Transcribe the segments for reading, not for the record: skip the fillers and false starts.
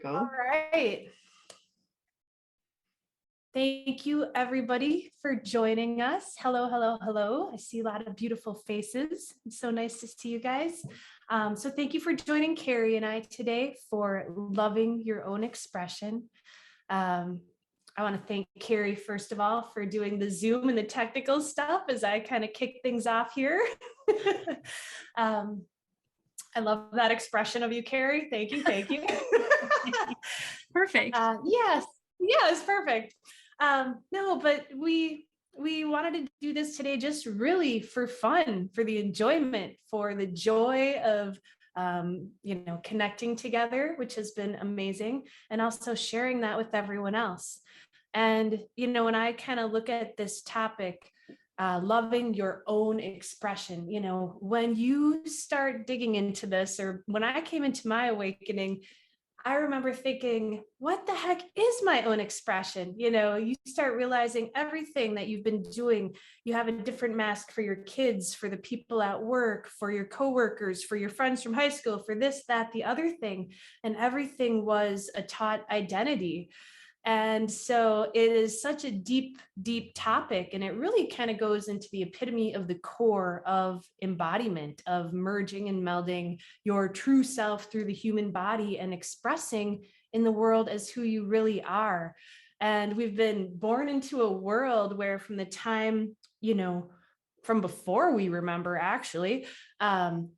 go. All right. Thank you, everybody, for joining us. Hello, hello, hello. I see a lot of beautiful faces. It's so nice to see you guys. So thank you for joining Carrie and I today for Loving Your Own Expression. I want to thank Carrie, first of all, for doing the Zoom and the technical stuff as I kind of kick things off here. I love that expression of you, Carrie. Thank you. Thank you. Perfect. Yes. Yeah, it's perfect. No, but we wanted to do this today just really for fun, for the enjoyment, for the joy of connecting together, which has been amazing, and also sharing that with everyone else. And when I kind of look at this topic, loving your own expression, when you start digging into this, or when I came into my awakening, I remember thinking, what the heck is my own expression? You start realizing everything that you've been doing. You have a different mask for your kids, for the people at work, for your coworkers, for your friends from high school, for this, that, the other thing. And everything was a taught identity. And so it is such a deep, deep topic. And it really kind of goes into the epitome of the core of embodiment, of merging and melding your true self through the human body and expressing in the world as who you really are. And we've been born into a world where from the time, from before we remember, actually,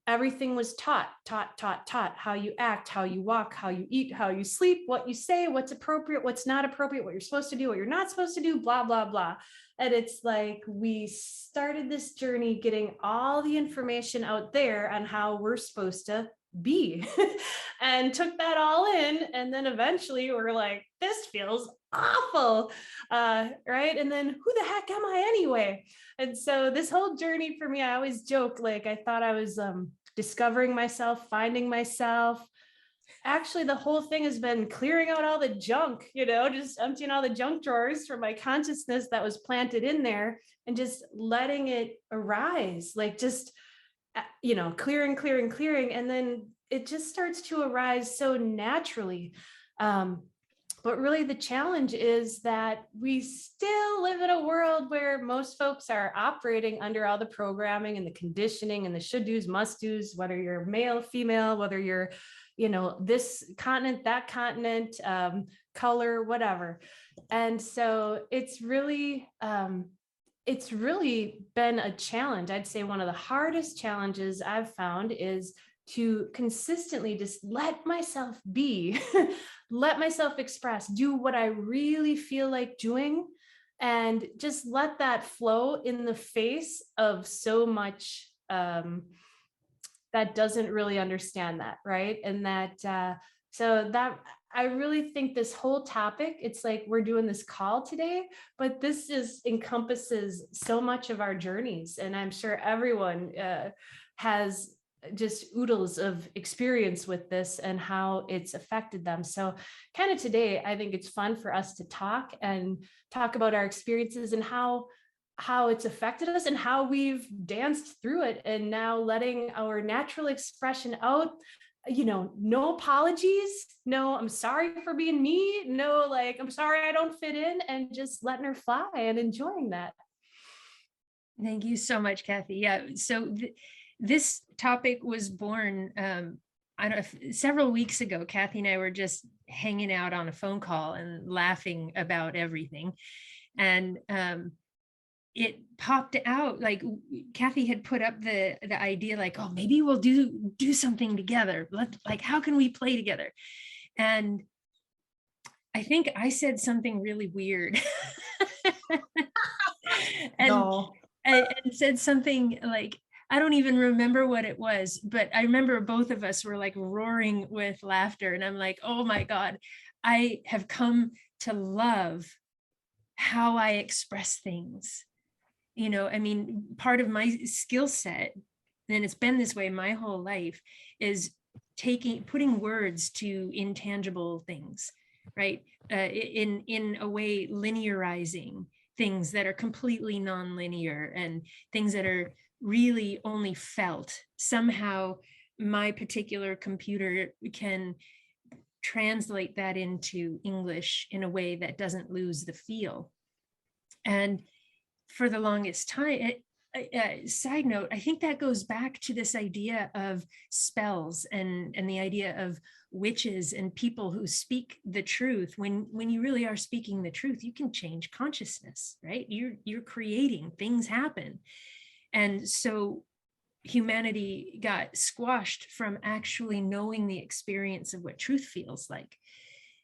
everything was taught, how you act, how you walk, how you eat, how you sleep, what you say, what's appropriate, what's not appropriate, what you're supposed to do, what you're not supposed to do, blah, blah, blah. And it's like we started this journey getting all the information out there on how we're supposed to be and took that all in. And then eventually we're like, this feels awful, right? And then who the heck am I anyway? And so this whole journey for me, I always joke, like I thought I was discovering myself, finding myself. Actually, the whole thing has been clearing out all the junk, just emptying all the junk drawers from my consciousness that was planted in there and just letting it arise, like just, clearing. And then it just starts to arise so naturally. But really the challenge is that we still live in a world where most folks are operating under all the programming and the conditioning and the should do's, must do's, whether you're male, female, whether you're, this continent, that continent, color, whatever. And so it's really been a challenge. I'd say one of the hardest challenges I've found is to consistently just let myself be, let myself express, do what I really feel like doing, and just let that flow in the face of so much that doesn't really understand that, right? And so that I really think this whole topic, it's like we're doing this call today, but this encompasses so much of our journeys. And I'm sure everyone has just oodles of experience with this and how it's affected them. So kind of today, I think it's fun for us to talk about our experiences and how it's affected us and how we've danced through it, and now letting our natural expression out. No apologies, no, I'm sorry for being me, no, like, I'm sorry I don't fit in, and just letting her fly and enjoying that. Thank you so much, Kathy. Yeah, so this topic was born, several weeks ago. Kathy and I were just hanging out on a phone call and laughing about everything. And it popped out, like Kathy had put up the idea, like, oh, maybe we'll do something together. Like, how can we play together? And I think I said something really weird. and said something like, I don't even remember what it was, but I remember both of us were like roaring with laughter. And I'm like, oh my God, I have come to love how I express things. Part of my skill set, and it's been this way my whole life, is putting words to intangible things, right? In a way, linearizing things that are completely nonlinear and things that are really only felt. Somehow my particular computer can translate that into English in a way that doesn't lose the feel. And for the longest time, side note, I think that goes back to this idea of spells and the idea of witches and people who speak the truth. When you really are speaking the truth, you can change consciousness, right? You're creating, things happen. And so humanity got squashed from actually knowing the experience of what truth feels like.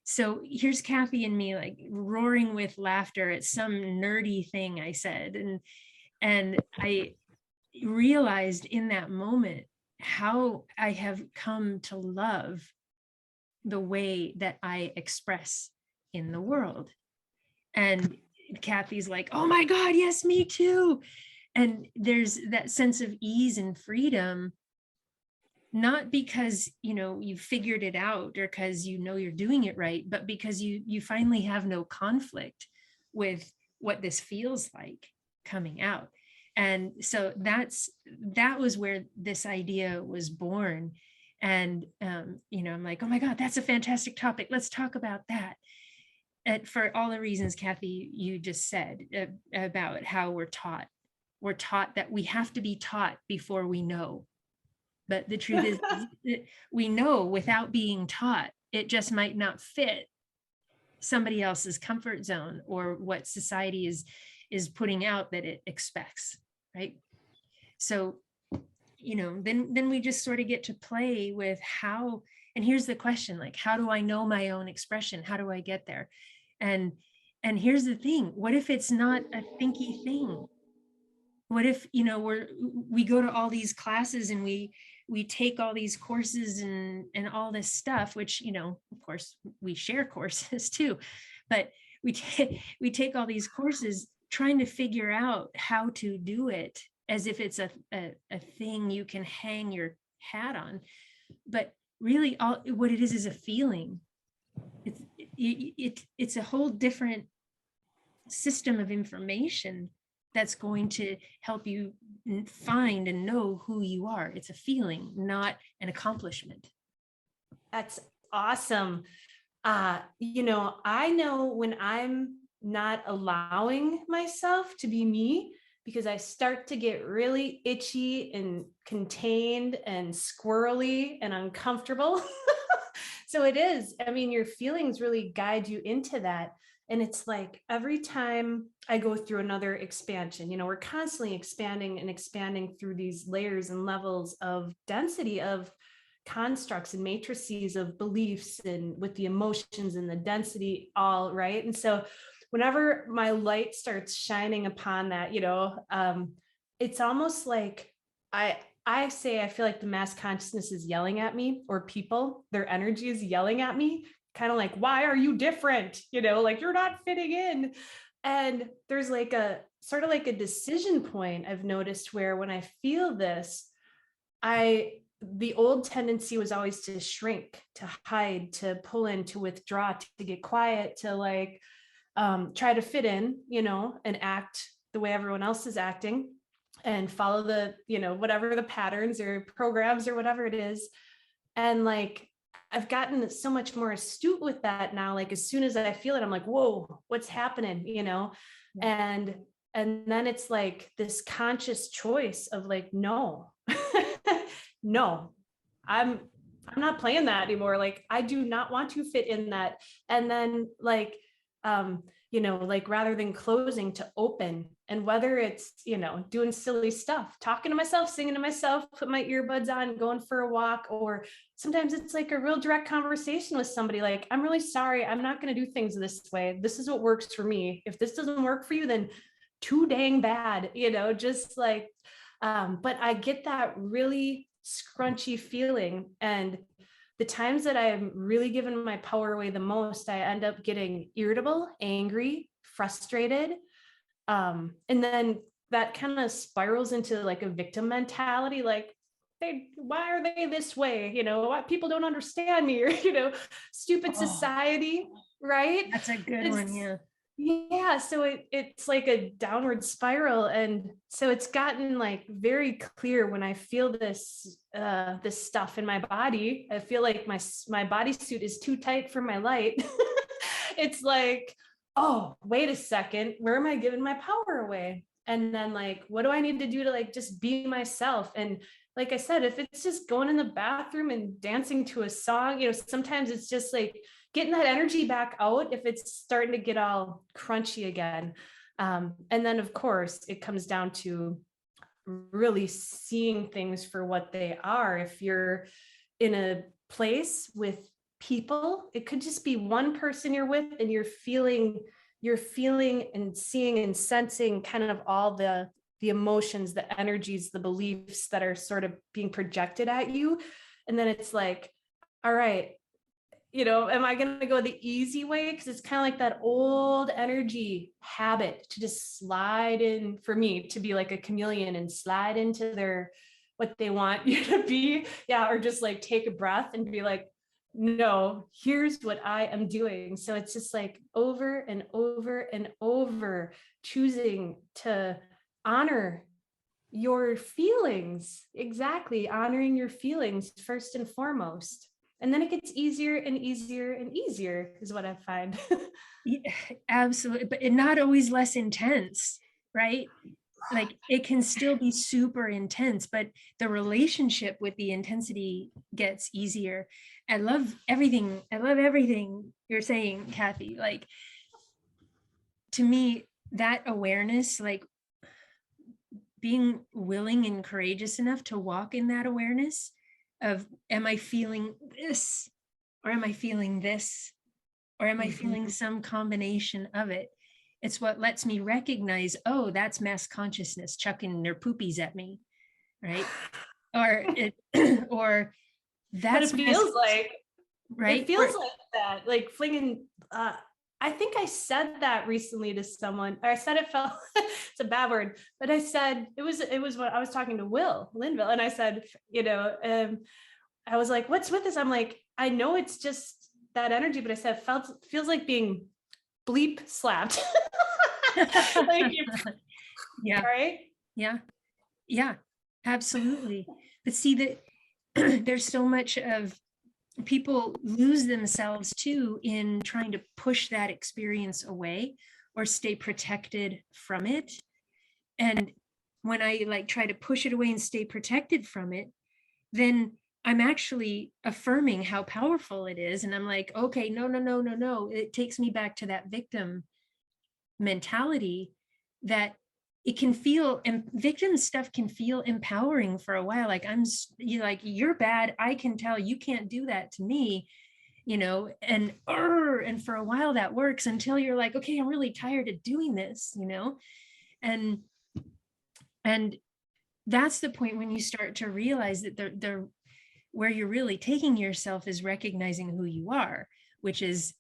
So here's Kathy and me like roaring with laughter at some nerdy thing I said. And I realized in that moment how I have come to love the way that I express in the world. And Kathy's like, oh my God, yes, me too. And there's that sense of ease and freedom, not because you figured it out or because you're doing it right, but because you finally have no conflict with what this feels like coming out. And so that was where this idea was born. And I'm like, oh my God, that's a fantastic topic, let's talk about that. And for all the reasons Kathy you just said about how we're taught that we have to be taught before we know. But the truth is we know without being taught. It just might not fit somebody else's comfort zone or what society is putting out that it expects, right? So then we just sort of get to play with how, and here's the question, like, how do I know my own expression? How do I get there? And here's the thing, what if it's not a thinky thing? What if we go to all these classes and we take all these courses and all this stuff, which of course we share courses too, but we take all these courses trying to figure out how to do it as if it's a thing you can hang your hat on. But really all what it is a feeling. It's a whole different system of information that's going to help you find and know who you are. It's a feeling, not an accomplishment. That's awesome. I know when I'm not allowing myself to be me, because I start to get really itchy and contained and squirrely and uncomfortable. So it is, your feelings really guide you into that. And it's like every time I go through another expansion, we're constantly expanding and expanding through these layers and levels of density of constructs and matrices of beliefs and with the emotions and the density all right. And so whenever my light starts shining upon that, it's almost like I say, I feel like the mass consciousness is yelling at me, or people, their energy is yelling at me, kind of like, why are you different? Like you're not fitting in. And there's like a sort of like a decision point I've noticed where when I feel this, the old tendency was always to shrink, to hide, to pull in, to withdraw, to get quiet, to like try to fit in, and act the way everyone else is acting and follow the, whatever the patterns or programs or whatever it is. And like, I've gotten so much more astute with that now. Like as soon as I feel it, I'm like, whoa, what's happening? And then it's like this conscious choice of like, no, no, I'm not playing that anymore. Like, I do not want to fit in that. And then like, like rather than closing, to open. And whether it's, doing silly stuff, talking to myself, singing to myself, put my earbuds on, going for a walk, or sometimes it's like a real direct conversation with somebody like, I'm really sorry, I'm not going to do things this way. This is what works for me. If this doesn't work for you, then too dang bad, just like, but I get that really scrunchy feeling. And the times that I'm really giving my power away the most, I end up getting irritable, angry, frustrated. And then that kind of spirals into like a victim mentality, like, why are they this way? Why people don't understand me, or, stupid society, right? That's a good one. Yeah. Yeah, so it's like a downward spiral, and so it's gotten like very clear when I feel this stuff in my body. I feel like my bodysuit is too tight for my light. It's like, oh, wait a second, where am I giving my power away? And then like, what do I need to do to like just be myself? And like I said, if it's just going in the bathroom and dancing to a song, sometimes it's just like getting that energy back out if it's starting to get all crunchy again. And then, of course, it comes down to really seeing things for what they are. If you're in a place with people, it could just be one person you're with, and you're feeling and seeing and sensing kind of all the emotions, the energies, the beliefs that are sort of being projected at you. And then it's like, all right, am I going to go the easy way? Because it's kind of like that old energy habit to just slide in, for me to be like a chameleon and slide into what they want you to be. Yeah. Or just like take a breath and be like, no, here's what I am doing. So it's just like over and over and over, choosing to honor your feelings. Exactly. Honoring your feelings first and foremost. And then it gets easier and easier and easier, is what I find. Yeah, absolutely, but not always less intense, right? Like it can still be super intense, but the relationship with the intensity gets easier. I love everything. I love everything you're saying, Kathy. Like, to me, that awareness, like being willing and courageous enough to walk in that awareness of, am I feeling this, or am I feeling this, or am I feeling some combination of it? It's what lets me recognize, oh, that's mass consciousness chucking their poopies at me, right? Or or But that's mass, it right? Or feels like that, like flinging. I think I said that recently to someone, or I said it felt it's a bad word, but I said it was when I was talking to Linville, and I said, I was like, what's with this? I'm like, I know it's just that energy, but I said, feels like being bleep slapped. Like, yeah, right? yeah, yeah, absolutely. But see that there's so much of, people lose themselves too in trying to push that experience away or stay protected from it. And when I like try to push it away and stay protected from it, then I'm actually affirming how powerful it is. And I'm like, okay, no, no, no, no, no. It takes me back to that victim mentality, that it can feel, and victim stuff can feel empowering for a while. Like, like, you're bad. I can tell you can't do that to me, and for a while that works until you're like, okay, I'm really tired of doing this, and and that's the point when you start to realize that they're where you're really taking yourself is recognizing who you are, which is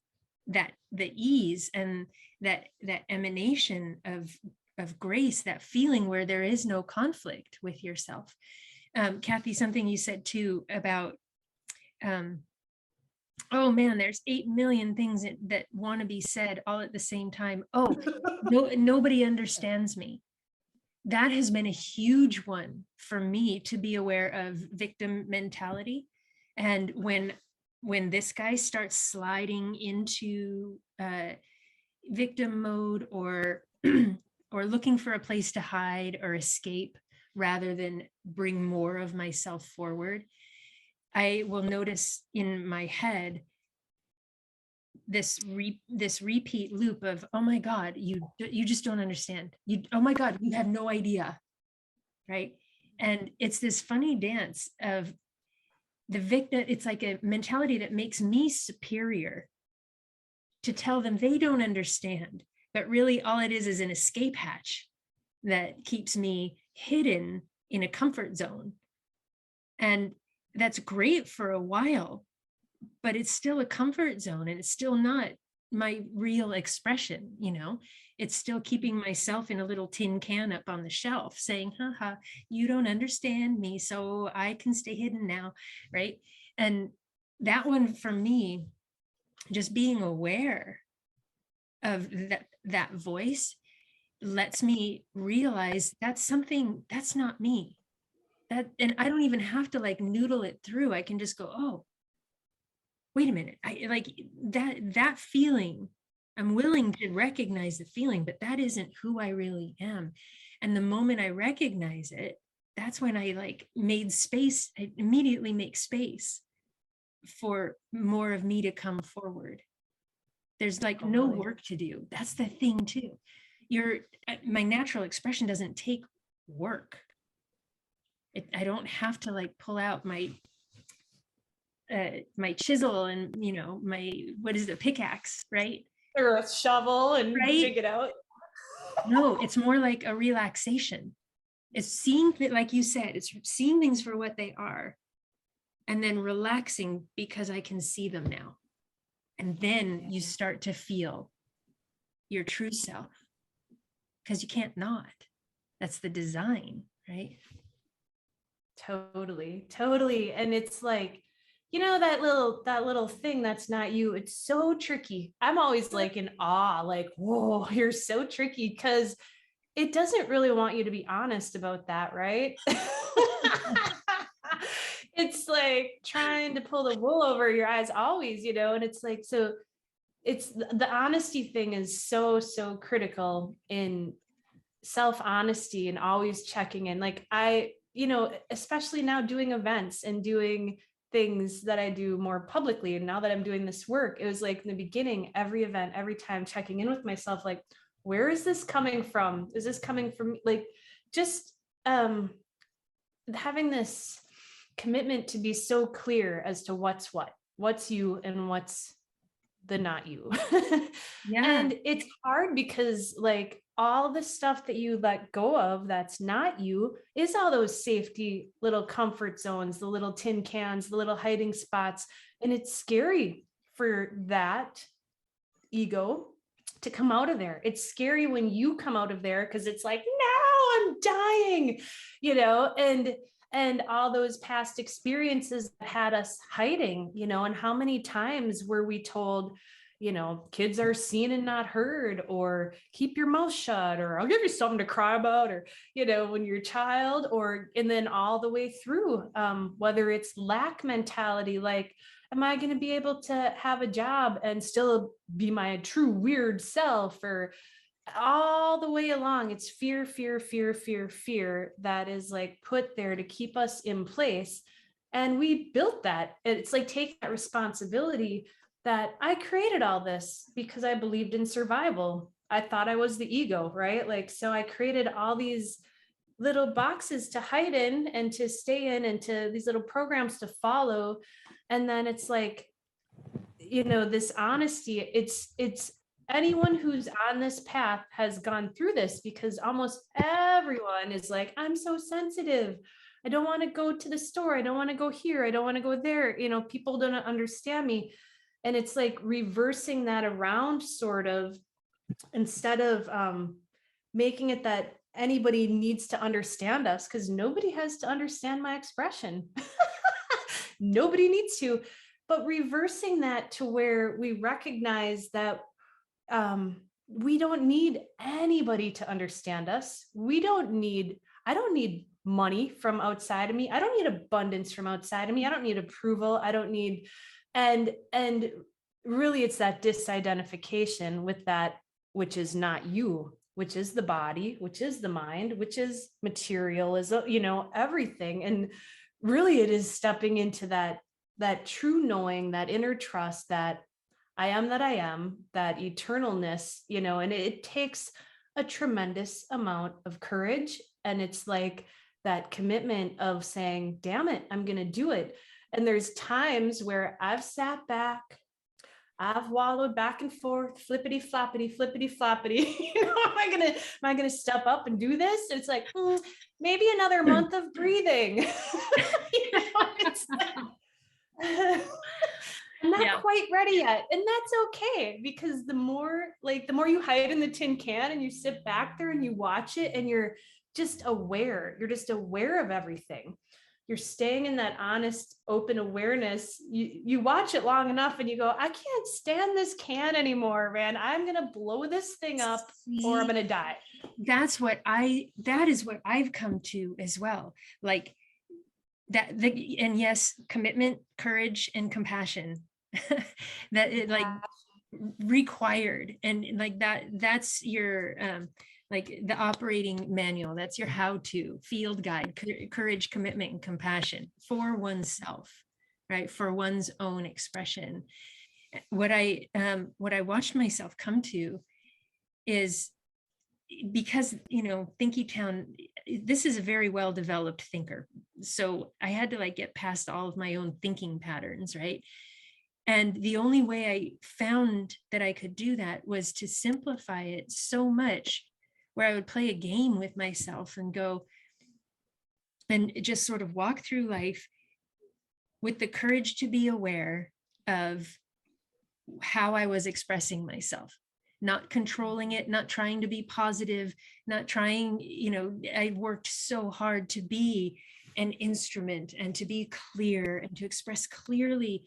that the ease and that emanation of grace, that feeling where there is no conflict with yourself. Kathy, something you said too about, oh man, there's 8 million things that want to be said all at the same time. Oh, no, nobody understands me. That has been a huge one for me, to be aware of victim mentality. And when this guy starts sliding into victim mode, or or looking for a place to hide or escape rather than bring more of myself forward, I will notice in my head this repeat loop of, oh my god, you just don't understand, oh my god, you have no idea, right? And it's this funny dance of the victim. It's like a mentality that makes me superior to tell them they don't understand, but really all it is an escape hatch that keeps me hidden in a comfort zone. And that's great for a while, but it's still a comfort zone, and it's still not my real expression. It's still keeping myself in a little tin can up on the shelf saying, haha, you don't understand me, so I can stay hidden now, right? And that one for me, just being aware of that voice lets me realize that's something that's not me. And I don't even have to like noodle it through. I can just go, oh, wait a minute. I like that feeling. I'm willing to recognize the feeling, but that isn't who I really am. And the moment I recognize it, that's when I like made space. I immediately make space for more of me to come forward. There's like no work to do. That's the thing too. My natural expression doesn't take work. I don't have to like pull out my chisel and my, what is the pickaxe, right? Or a shovel and right? dig it out. No, it's more like a relaxation. It's seeing, like you said, it's seeing things for what they are and then relaxing because I can see them now. And then you start to feel your true self because you can't not. That's the design, right? Totally. And it's like, that little thing that's not you. It's so tricky. I'm always like in awe, like, whoa, you're so tricky, because it doesn't really want you to be honest about that, right? It's like trying to pull the wool over your eyes always, and it's like, so it's the honesty thing is so critical in self-honesty and always checking in. Like especially now doing events and doing things that I do more publicly, and now that I'm doing this work, it was like in the beginning, every event, every time, checking in with myself, like, where is this coming from? Is this coming from, like, just having this commitment to be so clear as to what's you and what's the not you. Yeah. And it's hard because like all the stuff that you let go of that's not you is all those safety little comfort zones, the little tin cans, the little hiding spots. And it's scary for that ego to come out of there. It's scary when you come out of there because it's like, no, I'm dying, and all those past experiences that had us hiding, and how many times were we told, kids are seen and not heard, or keep your mouth shut, or I'll give you something to cry about, or, when you're a child, and then all the way through, whether it's lack mentality, like, am I going to be able to have a job and still be my true weird self, or all the way along, it's fear that is like put there to keep us in place. And we built that. It's like taking that responsibility that I created all this because I believed in survival. I thought I was the ego, right? Like, so I created all these little boxes to hide in and to stay in, and to these little programs to follow. And then it's like, this honesty, it's anyone who's on this path has gone through this, because almost everyone is like, I'm so sensitive. I don't want to go to the store. I don't want to go here. I don't want to go there. People don't understand me. And it's like reversing that around, sort of, instead of making it that anybody needs to understand us, because nobody has to understand my expression. Nobody needs to. But reversing that to where we recognize that we don't need anybody to understand us. I don't need money from outside of me. I don't need abundance from outside of me. I don't need approval. I don't need, and really it's that disidentification with that, which is not you, which is the body, which is the mind, which is materialism, everything. And really it is stepping into that true knowing, that inner trust, that I am, that eternalness, and it takes a tremendous amount of courage. And it's like that commitment of saying, damn it, I'm going to do it. And there's times where I've sat back, I've wallowed back and forth, flippity floppity. Am I gonna step up and do this? It's like, maybe another month of breathing. I'm not quite ready yet. And that's okay, because the more you hide in the tin can and you sit back there and you watch it and you're just aware of everything. you're staying in that honest, open awareness. You watch it long enough and you go, I can't stand this can anymore, man. I'm going to blow this thing up or I'm going to die. That is what I've come to as well. Like and yes, commitment, courage, and compassion that it like required. And like that's your, like the operating manual, that's your how-to field guide, courage, commitment, and compassion for oneself, right? For one's own expression. What I watched myself come to is, because, Thinky Town, this is a very well-developed thinker. So I had to like get past all of my own thinking patterns, right? And the only way I found that I could do that was to simplify it so much, where I would play a game with myself and go and just sort of walk through life with the courage to be aware of how I was expressing myself, not controlling it, not trying to be positive, not trying, I worked so hard to be an instrument and to be clear and to express clearly,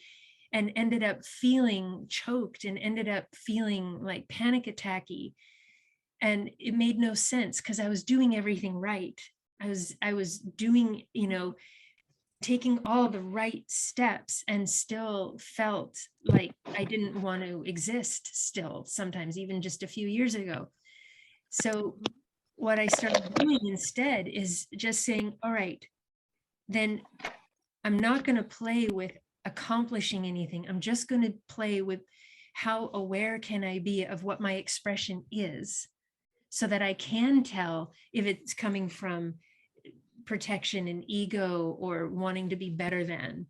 and ended up feeling choked and ended up feeling like panic attacky. And it made no sense because I was doing everything right. I was doing, taking all the right steps, and still felt like I didn't want to exist still, sometimes even just a few years ago. So what I started doing instead is just saying, all right, then I'm not going to play with accomplishing anything. I'm just going to play with how aware can I be of what my expression is, so that I can tell if it's coming from protection and ego or wanting to be better than,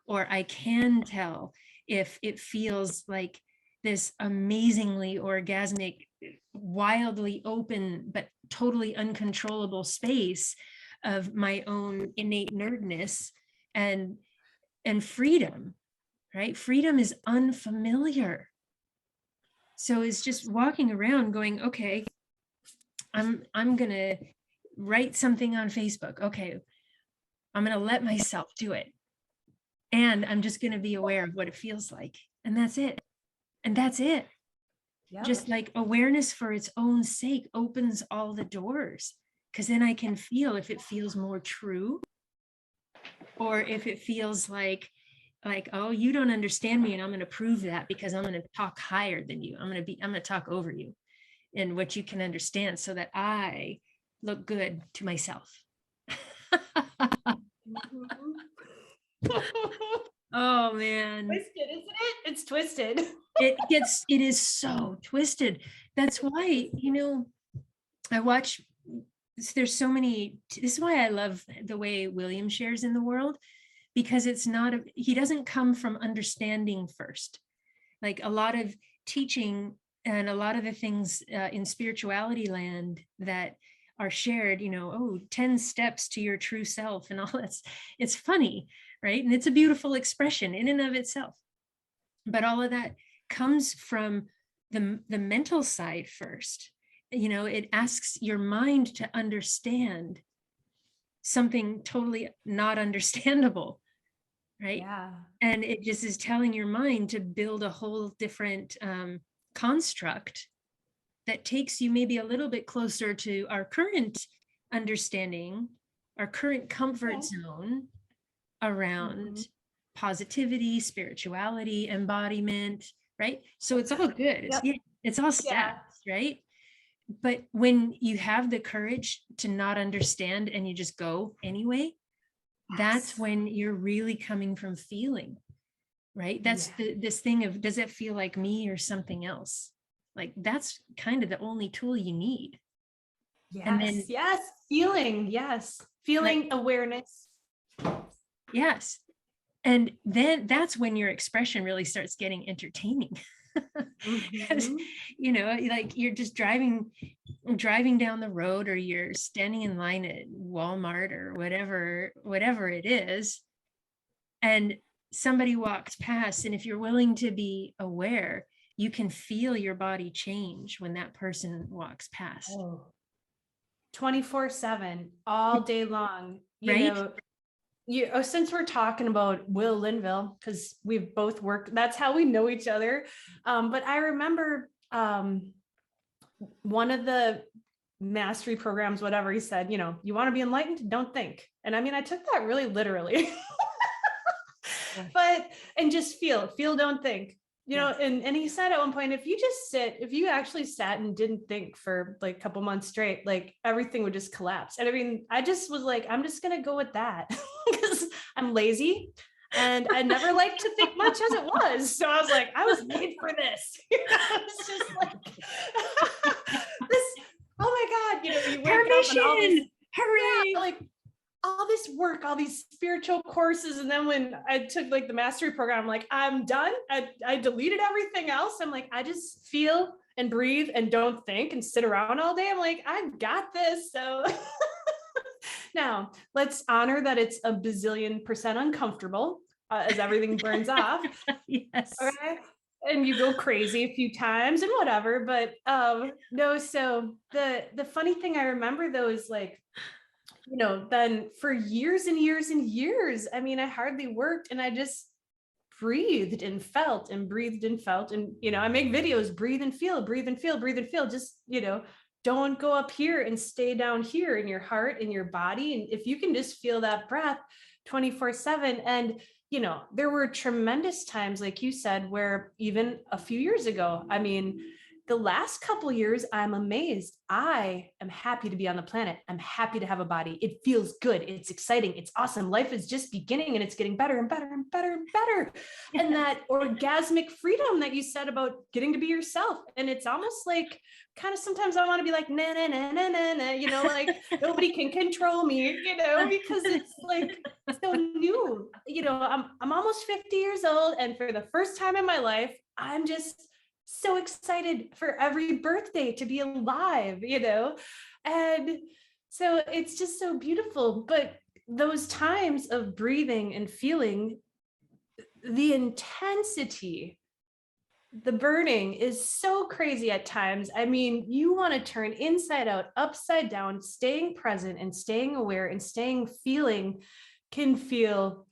or I can tell if it feels like this amazingly orgasmic, wildly open, but totally uncontrollable space of my own innate nerdness and freedom, right? Freedom is unfamiliar. So it's just walking around going, okay, I'm going to write something on Facebook. Okay, I'm going to let myself do it. And I'm just going to be aware of what it feels like. And that's it. And that's it. Yep. Just like awareness for its own sake opens all the doors, because then I can feel if it feels more true, or if it feels like, oh, you don't understand me, and I'm going to prove that because I'm going to talk higher than you. I'm going to talk over you and what you can understand, so that I look good to myself. Oh man. Twisted, isn't it? It's twisted. It is so twisted. That's why, I watch, there's so many, this is why I love the way William shares in the world, because it's not, he doesn't come from understanding first. Like a lot of teaching and a lot of the things in spirituality land that are shared, 10 steps to your true self and all that's, it's funny, right? And it's a beautiful expression in and of itself. But all of that comes from the mental side first. It asks your mind to understand something totally not understandable, right? Yeah. And it just is telling your mind to build a whole different construct that takes you maybe a little bit closer to our current understanding, our current comfort zone around positivity, spirituality, embodiment, right? So it's all good. It's all stats, right? But when you have the courage to not understand and you just go anyway, that's when you're really coming from feeling, right? That's this thing of, does it feel like me or something else? Like that's kind of the only tool you need. And then feeling, feeling, awareness. Yes. And then that's when your expression really starts getting entertaining. Because, like you're just driving down the road, or you're standing in line at Walmart or whatever it is, and somebody walks past, and if you're willing to be aware, you can feel your body change when that person walks past. 24/7, all day long, right? since we're talking about Will Linville, because we've both worked, that's how we know each other. But I remember one of the mastery programs, whatever, he said, you want to be enlightened, don't think. And I mean, I took that really literally. But, and just feel, don't think, and he said at one point, if you actually sat and didn't think for like a couple months straight, like everything would just collapse. And I mean, I just was like, I'm just going to go with that because I'm lazy and I never liked to think much as it was. So I was like, I was made for this. It's just like this, oh my God, you wake Permission. up and all this, Hooray. yeah, like all this work, all these spiritual courses. And then when I took like the mastery program, I'm like, I'm done. I deleted everything else. I'm like, I just feel and breathe and don't think and sit around all day. I'm like, I've got this. So now let's honor that it's a bazillion% uncomfortable as everything burns off. Yes. Okay. And you go crazy a few times and whatever. But no, so the funny thing I remember though is like, then for years and years and years, I mean, I hardly worked and I just breathed and felt and breathed and felt. And, I make videos, breathe and feel, breathe and feel, breathe and feel. Just, don't go up here and stay down here in your heart, in your body. And if you can just feel that breath 24/7. And, there were tremendous times, like you said, where even a few years ago, I mean, the last couple of years, I'm amazed. I am happy to be on the planet. I'm happy to have a body. It feels good. It's exciting. It's awesome. Life is just beginning and it's getting better and better and better and better. And that orgasmic freedom that you said about getting to be yourself. And it's almost like kind of sometimes I want to be like, nah, nah, nah, nah, nah, nah, like nobody can control me, because it's like so new. I'm almost 50 years old. And for the first time in my life, I'm just so excited for every birthday to be alive, and so it's just so beautiful. But those times of breathing and feeling the intensity, the burning is so crazy at times. I mean, you want to turn inside out, upside down. Staying present and staying aware and staying feeling can feel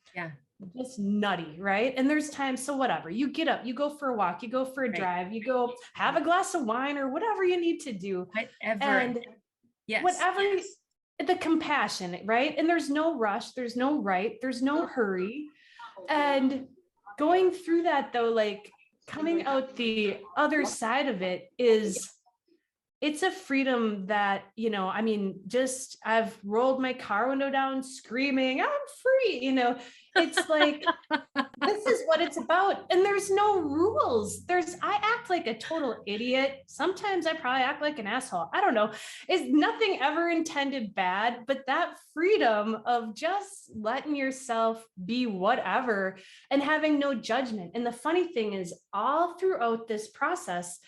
just nutty, right? And there's times, so whatever, you get up, you go for a walk, you go for a drive, you go have a glass of wine or whatever you need to do. And whatever, the compassion, right? And there's no rush, there's no right, there's no hurry. And going through that though, like coming out the other side of it it's a freedom that, I mean, just I've rolled my car window down screaming, I'm free, it's like, this is what it's about. And there's no rules. I act like a total idiot. Sometimes I probably act like an asshole. I don't know. It's nothing ever intended bad, but that freedom of just letting yourself be whatever and having no judgment. And the funny thing is, all throughout this process,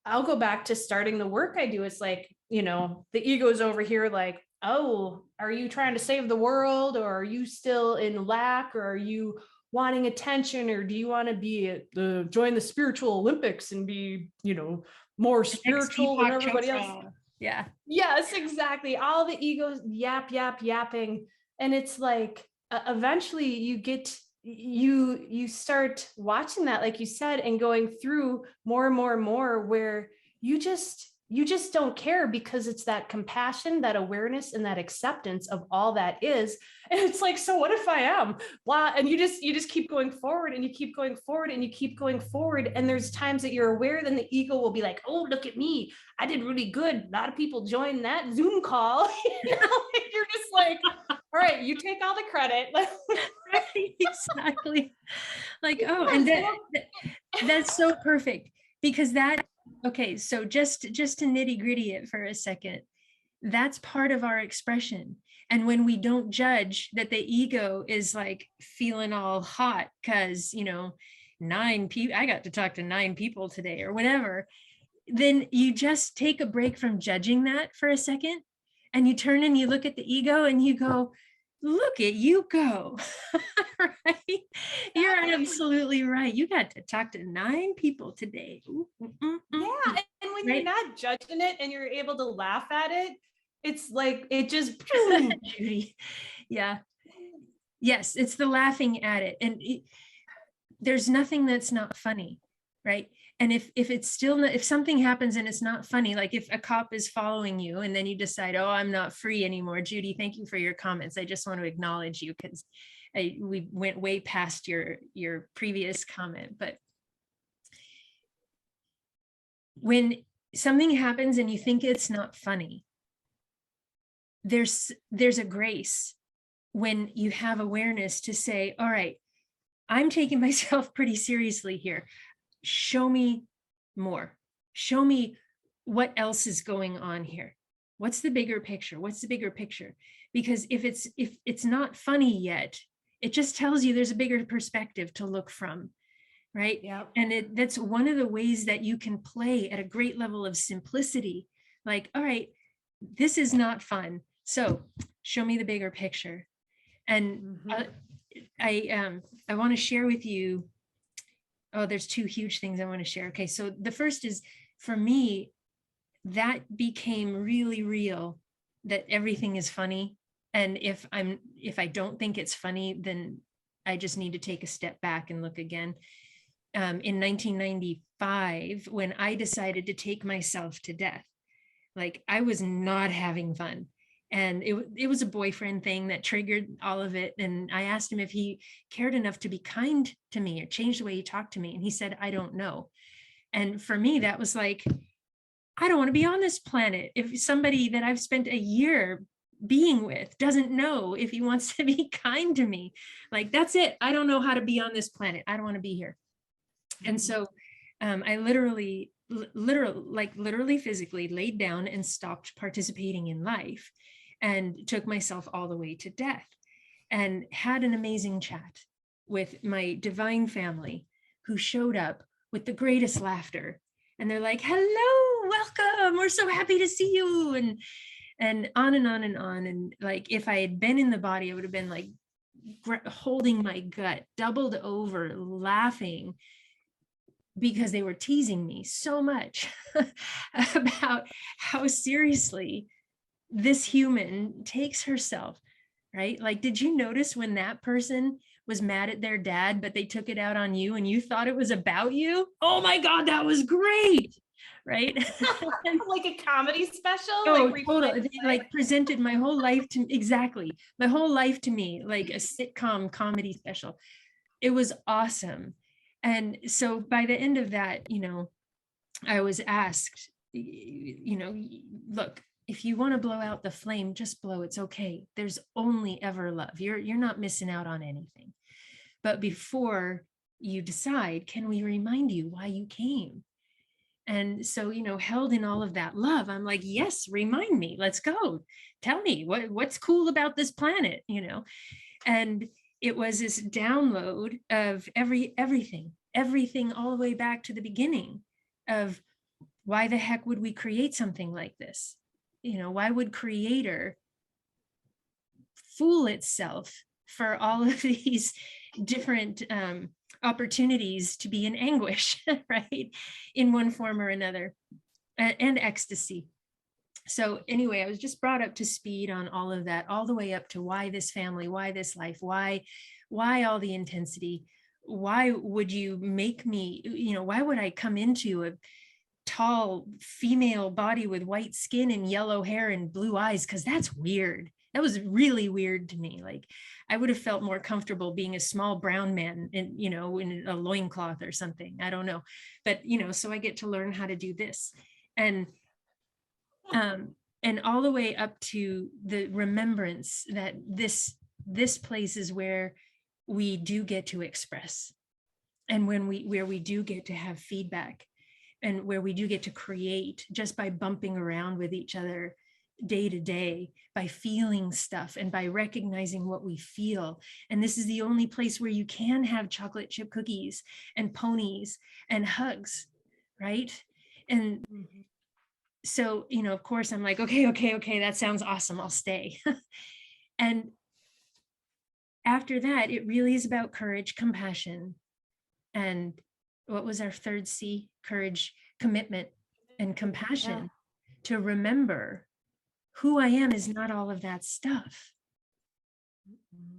I'll go back to starting the work I do. It's like, the ego's over here like, oh, are you trying to save the world, or are you still in lack, or are you wanting attention, or do you want to be join the spiritual Olympics and be, more spiritual than everybody else? Yeah. Yes, exactly. All the egos yapping. And it's like, eventually you start watching that, like you said, and going through more and more and more where you just don't care, because it's that compassion, that awareness, and that acceptance of all that is. And it's like, so what if I am blah? And you just keep going forward, and you keep going forward, and you keep going forward. And there's times that you're aware, then the ego will be like, oh, look at me, I did really good, a lot of people joined that Zoom call. You're just like, all right, you take all the credit. Exactly. Like, oh, and that's so perfect, because okay, so just to nitty gritty it for a second, that's part of our expression. And when we don't judge that the ego is like feeling all hot because, 9 people, I got to talk to 9 people today or whatever, then you just take a break from judging that for a second, and you turn and you look at the ego and you go, look at you go. Right? You're absolutely right. You got to talk to 9 people today. Yeah. And when you're not judging it and you're able to laugh at it, it's like, it just, Judy. Yeah. Yes, it's the laughing at it. And there's nothing that's not funny, right? And if it's still not, if something happens and it's not funny, like if a cop is following you and then you decide, oh, I'm not free anymore. Judy, thank you for your comments. I just want to acknowledge you because we went way past your previous comment. But when something happens and you think it's not funny, there's a grace when you have awareness to say, all right, I'm taking myself pretty seriously here. Show me more. Show me what else is going on here. What's the bigger picture? What's the bigger picture? Because if it's not funny yet, it just tells you there's a bigger perspective to look from, right? Yeah. And that's one of the ways that you can play at a great level of simplicity. Like, all right, this is not fun. So show me the bigger picture. And I want to share with you. Oh, there's two huge things I want to share. Okay, so the first is, for me, that became really real, that everything is funny. And if I don't think it's funny, then I just need to take a step back and look again. In 1995, when I decided to take myself to death, like I was not having fun. And it was a boyfriend thing that triggered all of it. And I asked him if he cared enough to be kind to me or change the way he talked to me. And he said, I don't know. And for me, that was like, I don't want to be on this planet. If somebody that I've spent a year being with doesn't know if he wants to be kind to me, like, that's it. I don't know how to be on this planet. I don't want to be here. And so I literally physically laid down and stopped participating in life and took myself all the way to death, and had an amazing chat with my divine family, who showed up with the greatest laughter. And they're like, hello, welcome. We're so happy to see you. And on and on and on. And like, if I had been in the body, I would have been like holding my gut, doubled over, laughing, because they were teasing me so much about how seriously this human takes herself, right? Like, did you notice when that person was mad at their dad, but they took it out on you and you thought it was about you? Oh my God, that was great, right? Like a comedy special? Oh, totally. They like presented my whole life to, exactly, my whole life to me, like a sitcom comedy special. It was awesome. And so by the end of that, I was asked, look, if you want to blow out the flame, just blow. It's okay. There's only ever love. You're not missing out on anything. But before you decide, can we remind you why you came? And so, held in all of that love, I'm like, yes, remind me. Let's go. Tell me what's cool about this planet, And it was this download of everything all the way back to the beginning of, why the heck would we create something like this? Why would creator fool itself for all of these different opportunities to be in anguish, right? In one form or another, and ecstasy. So anyway, I was just brought up to speed on all of that, all the way up to why this family, why this life, why all the intensity, why would you make me, why would I come into a tall female body with white skin and yellow hair and blue eyes? Because that's weird. That was really weird to me. Like, I would have felt more comfortable being a small brown man in, in a loincloth or something. I don't know. But, so I get to learn how to do this. And all the way up to the remembrance that this place is where we do get to express, and where we do get to have feedback, and where we do get to create just by bumping around with each other day to day, by feeling stuff and by recognizing what we feel. And this is the only place where you can have chocolate chip cookies and ponies and hugs, right? And so, of course, I'm like, okay, that sounds awesome. I'll stay. And after that, it really is about courage, compassion, and what was our third C? Courage, commitment, and compassion. To remember who I am is not all of that stuff.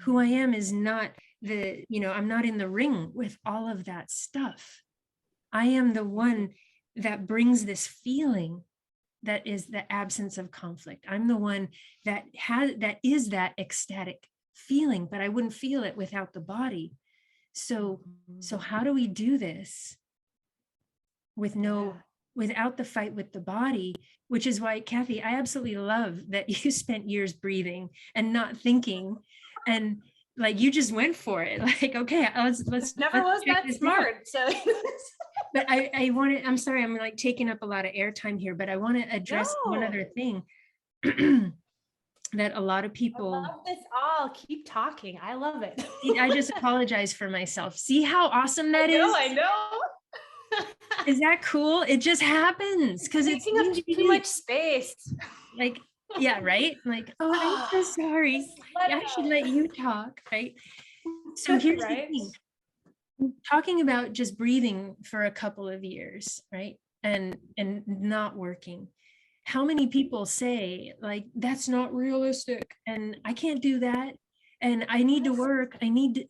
Who I am is not I'm not in the ring with all of that stuff. I am the one that brings this feeling that is the absence of conflict. I'm the one that is that ecstatic feeling, but I wouldn't feel it without the body. So how do we do this without the fight with the body? Which is why, Kathy, I absolutely love that you spent years breathing and not thinking, and like you just went for it. Like, okay, let's never was that smart. So but I want to, I'm sorry, I'm like taking up a lot of airtime here, but I want to address one other thing that a lot of people. I love this all. Keep talking. I love it. I just apologize for myself. See how awesome that is? I know. Is that cool? It just happens because it's taking up too much space. Like, yeah, right? Like, oh, I'm so sorry. I should let you talk, right? So here's the thing. Talking about just breathing for a couple of years, right? And not working. How many people say, like, that's not realistic and I can't do that and I need to work. I need to.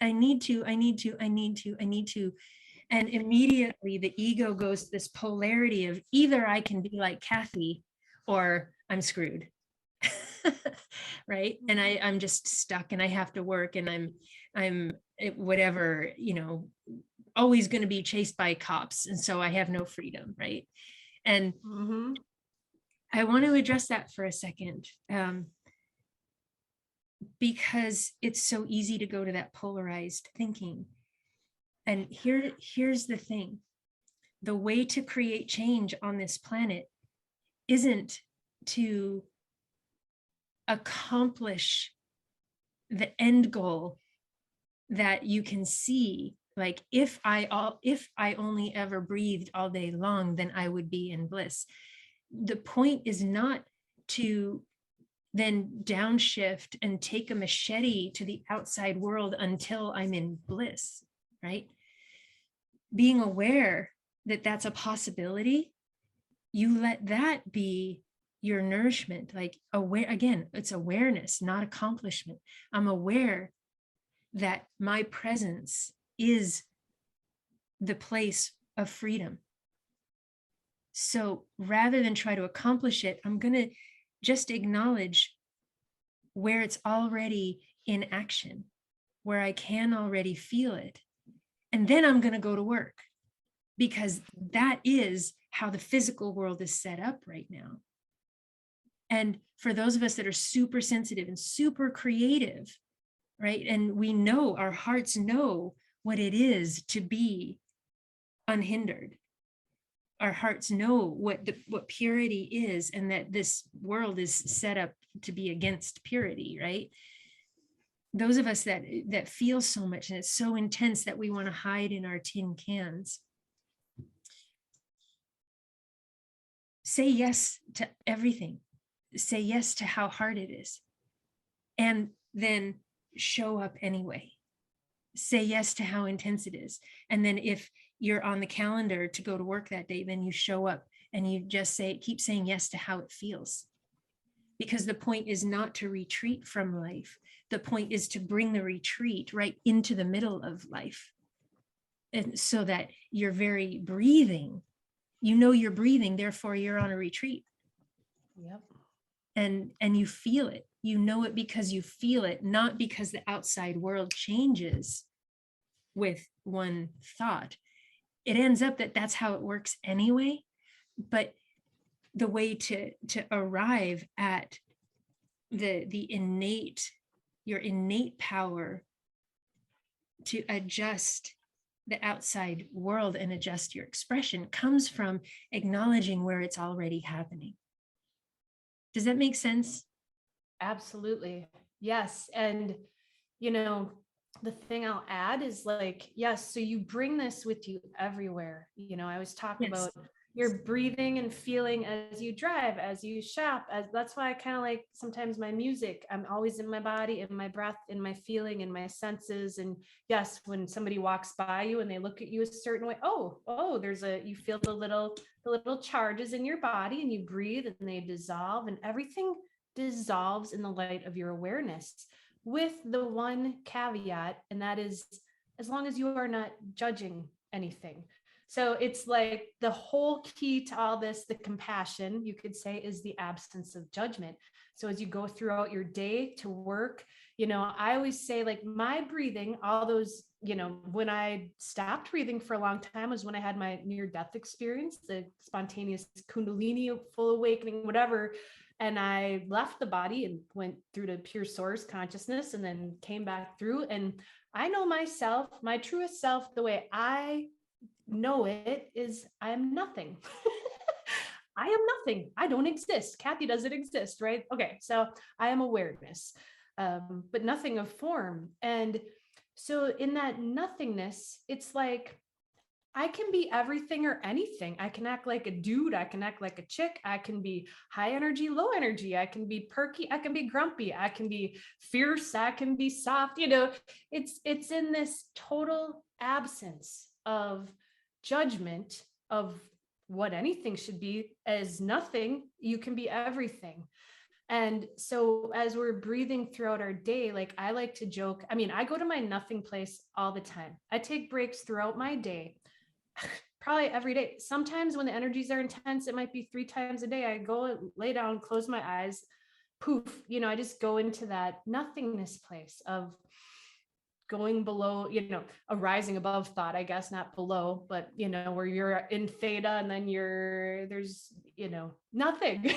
And immediately the ego goes to this polarity of either I can be like Kathy or I'm screwed. Right? And I'm just stuck and I have to work and I'm whatever, always going to be chased by cops. And so I have no freedom. Right. And I want to address that for a second, because it's so easy to go to that polarized thinking. And here's the thing. The way to create change on this planet isn't to accomplish the end goal that you can see. Like, if I only ever breathed all day long, then I would be in bliss. The point is not to then downshift and take a machete to the outside world until I'm in bliss, right? Being aware that that's a possibility, you let that be your nourishment. Like, aware, again, it's awareness, not accomplishment. I'm aware that my presence is the place of freedom. So rather than try to accomplish it, I'm going to just acknowledge where it's already in action, where I can already feel it. And then I'm going to go to work, because that is how the physical world is set up right now. And for those of us that are super sensitive and super creative, right? And we know, our hearts know what it is to be unhindered. Our hearts know what purity is, and that this world is set up to be against purity, right? Those of us that feel so much and it's so intense that we want to hide in our tin cans. Say yes to everything. Say yes to how hard it is. And then show up anyway. Say yes to how intense it is. And then if you're on the calendar to go to work that day, then you show up and you just keep saying yes to how it feels. Because the point is not to retreat from life. The point is to bring the retreat right into the middle of life. And so that your very breathing, you're breathing, therefore you're on a retreat. Yep. And you feel it. You know it because you feel it, not because the outside world changes with one thought. It ends up that's how it works anyway. But the way to arrive at your innate power to adjust the outside world and adjust your expression comes from acknowledging where it's already happening. Does that make sense? Absolutely. Yes. And, the thing I'll add is like, yes, so you bring this with you everywhere. I always talk about your breathing and feeling as you drive, as you shop, that's why I kind of like sometimes my music, I'm always in my body, in my breath, in my feeling, in my senses. And yes, when somebody walks by you and they look at you a certain way, you feel the little charges in your body, and you breathe and they dissolve, and everything dissolves in the light of your awareness. with the one caveat, and that is as long as you are not judging anything. So it's like the whole key to all this, the compassion, you could say, is the absence of judgment. So as you go throughout your day to work, I always say, like, my breathing, all those, when I stopped breathing for a long time was when I had my near-death experience, the spontaneous Kundalini full awakening, whatever. And I left the body and went through to pure source consciousness and then came back through. And I know myself, my truest self, the way I know it is I am nothing. I am nothing. I don't exist. Kathy doesn't exist, right? Okay, so I am awareness, but nothing of form. And so in that nothingness, it's like I can be everything or anything. I can act like a dude. I can act like a chick. I can be high energy, low energy. I can be perky. I can be grumpy. I can be fierce. I can be soft. It's in this total absence of judgment of what anything should be. As nothing, you can be everything. And so as we're breathing throughout our day, like, I like to joke, I go to my nothing place all the time. I take breaks throughout my day, probably every day. Sometimes when the energies are intense, it might be 3 times a day. I go lay down, close my eyes, poof, I just go into that nothingness place of going below, a rising above thought, I guess, not below, but where you're in theta and then there's nothing.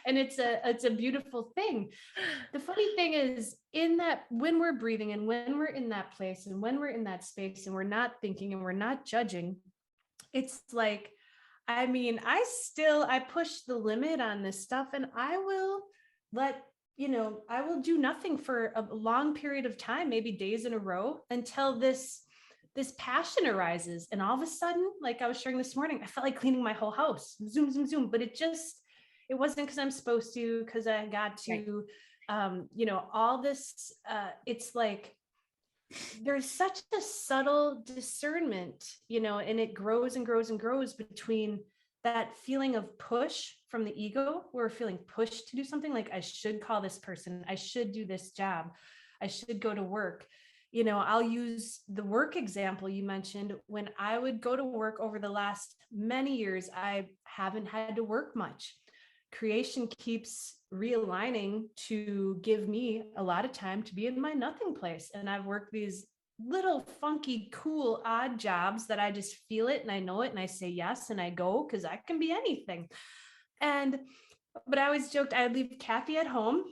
And it's a beautiful thing. The funny thing is, in that, when we're breathing and when we're in that place and when we're in that space and we're not thinking and we're not judging, it's like, I push the limit on this stuff, and I will I will do nothing for a long period of time, maybe days in a row, until this passion arises. And all of a sudden, like I was sharing this morning, I felt like cleaning my whole house, zoom, zoom, zoom. But it wasn't because I'm supposed to, because I got to, all this, it's like, there's such a subtle discernment, and it grows and grows and grows between that feeling of push from the ego. We're feeling pushed to do something, like, I should call this person, I should do this job, I should go to work. I'll use the work example you mentioned. When I would go to work over the last many years, I haven't had to work much. Creation keeps realigning to give me a lot of time to be in my nothing place. And I've worked these little funky, cool, odd jobs that I just feel it and I know it and I say yes and I go, because I can be anything. But I always joked I'd leave Kathy at home,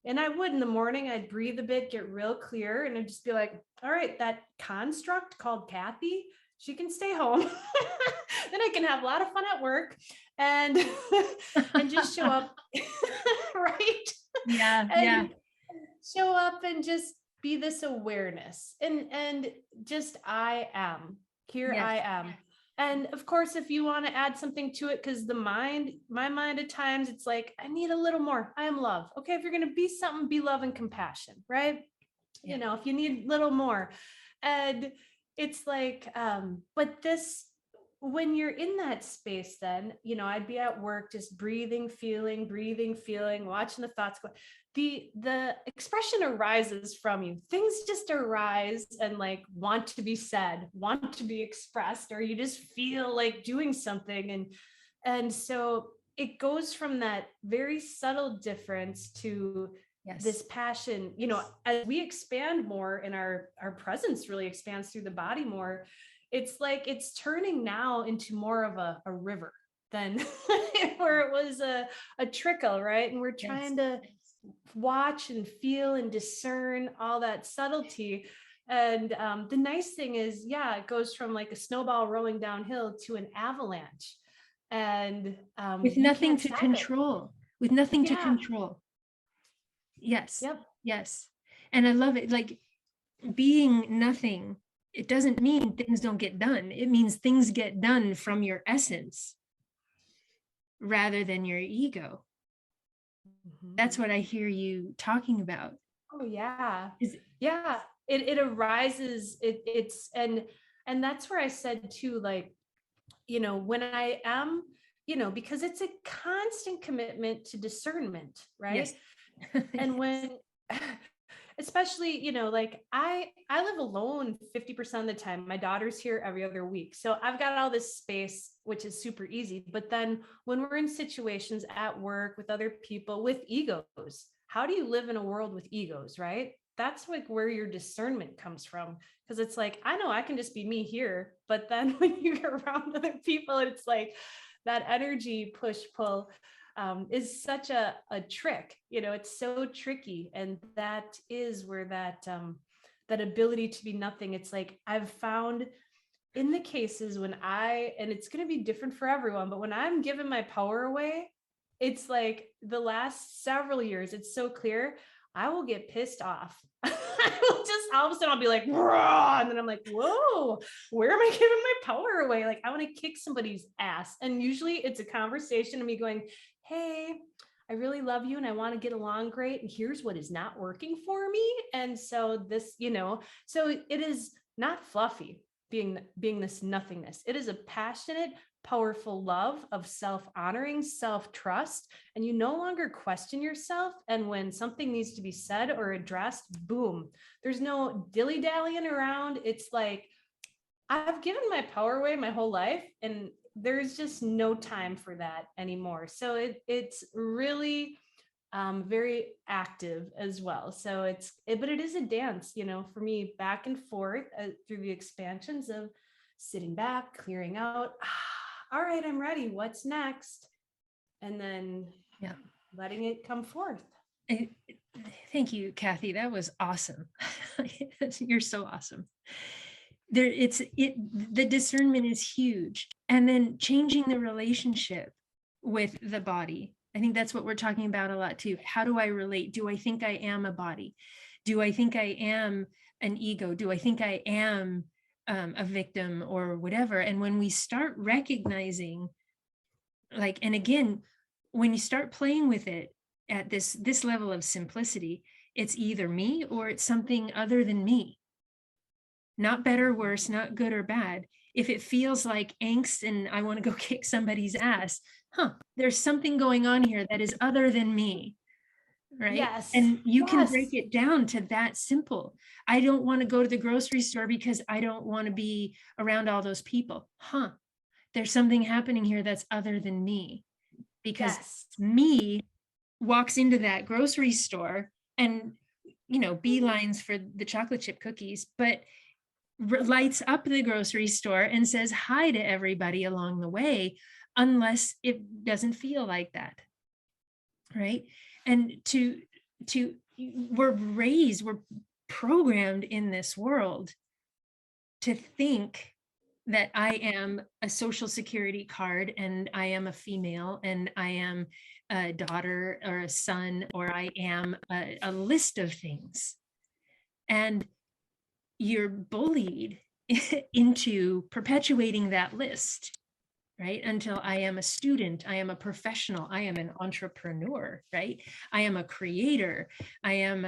and I would in the morning, I'd breathe a bit, get real clear, and I'd just be like, all right, that construct called Kathy, she can stay home. Then I can have a lot of fun at work and and just show up. Right? Yeah. And Yeah. show up and just be this awareness, and just, I am here. Yes. I am. And of course, if you want to add something to it, because my mind at times, it's like, I need a little more. I am love. Okay, if you're going to be something, be love and compassion, right? Yeah. If you need a little more. And it's like, but this, when you're in that space, then, I'd be at work, just breathing, feeling, watching the thoughts go. The expression arises from you. Things just arise and, like, want to be said, want to be expressed, or you just feel like doing something. And so it goes from that very subtle difference to this passion, as we expand more and our presence really expands through the body more. It's like it's turning now into more of a river than where it was a trickle, right? And we're trying to watch and feel and discern all that subtlety. And the nice thing is, it goes from like a snowball rolling downhill to an avalanche. And with nothing to control, with nothing to control. Yes. Yep. Yes. And I love it. Like, being nothing, it doesn't mean things don't get done. It means things get done from your essence rather than your ego. Mm-hmm. That's what I hear you talking about. Oh yeah. It arises. It's and that's where I said too, like, when I am, because it's a constant commitment to discernment, right? Yes. And when especially, like I live alone 50% of the time. My daughter's here every other week. So I've got all this space, which is super easy. But then when we're in situations at work with other people with egos, how do you live in a world with egos, right? That's like where your discernment comes from. Because it's like, I know I can just be me here, but then when you get around other people, it's like that energy push pull is such a trick. It's so tricky. And that is where that ability to be nothing, it's like I've found in the cases when and it's going to be different for everyone, but when I'm giving my power away, it's like the last several years, it's so clear, I will get pissed off. I will just, all of a sudden I'll be like, raw, and then I'm like, whoa, where am I giving my power away? Like I want to kick somebody's ass. And usually it's a conversation of me going, hey, I really love you and I want to get along great. And here's what is not working for me. And so this, so it is not fluffy being this nothingness. It is a passionate, powerful love of self-honoring, self-trust, and you no longer question yourself. And when something needs to be said or addressed, boom, there's no dilly-dallying around. It's like, I've given my power away my whole life, and there's just no time for that anymore. So it's really very active as well. So but it is a dance, for me, back and forth through the expansions of sitting back, clearing out. All right, I'm ready. What's next? And then letting it come forth. Thank you, Kathy. That was awesome. You're so awesome. The discernment is huge. And then changing the relationship with the body. I think that's what we're talking about a lot too. How do I relate? Do I think I am a body? Do I think I am an ego? Do I think I am a victim or whatever? And when we start recognizing, like, and again, when you start playing with it at this level of simplicity, it's either me or it's something other than me. Not better, worse, not good or bad. If it feels like angst and I want to go kick somebody's ass, there's something going on here that is other than me, right? Yes. And you can break it down to that simple. I don't want to go to the grocery store because I don't want to be around all those people. There's something happening here that's other than me, because me walks into that grocery store and, beelines for the chocolate chip cookies, but lights up the grocery store and says hi to everybody along the way, unless it doesn't feel like that, right? And we're programmed in this world to think that I am a social security card and I am a female and I am a daughter or a son, or I am a list of things. And you're bullied into perpetuating that list, right? Until I am a student, I am a professional, I am an entrepreneur, right? I am a creator, I am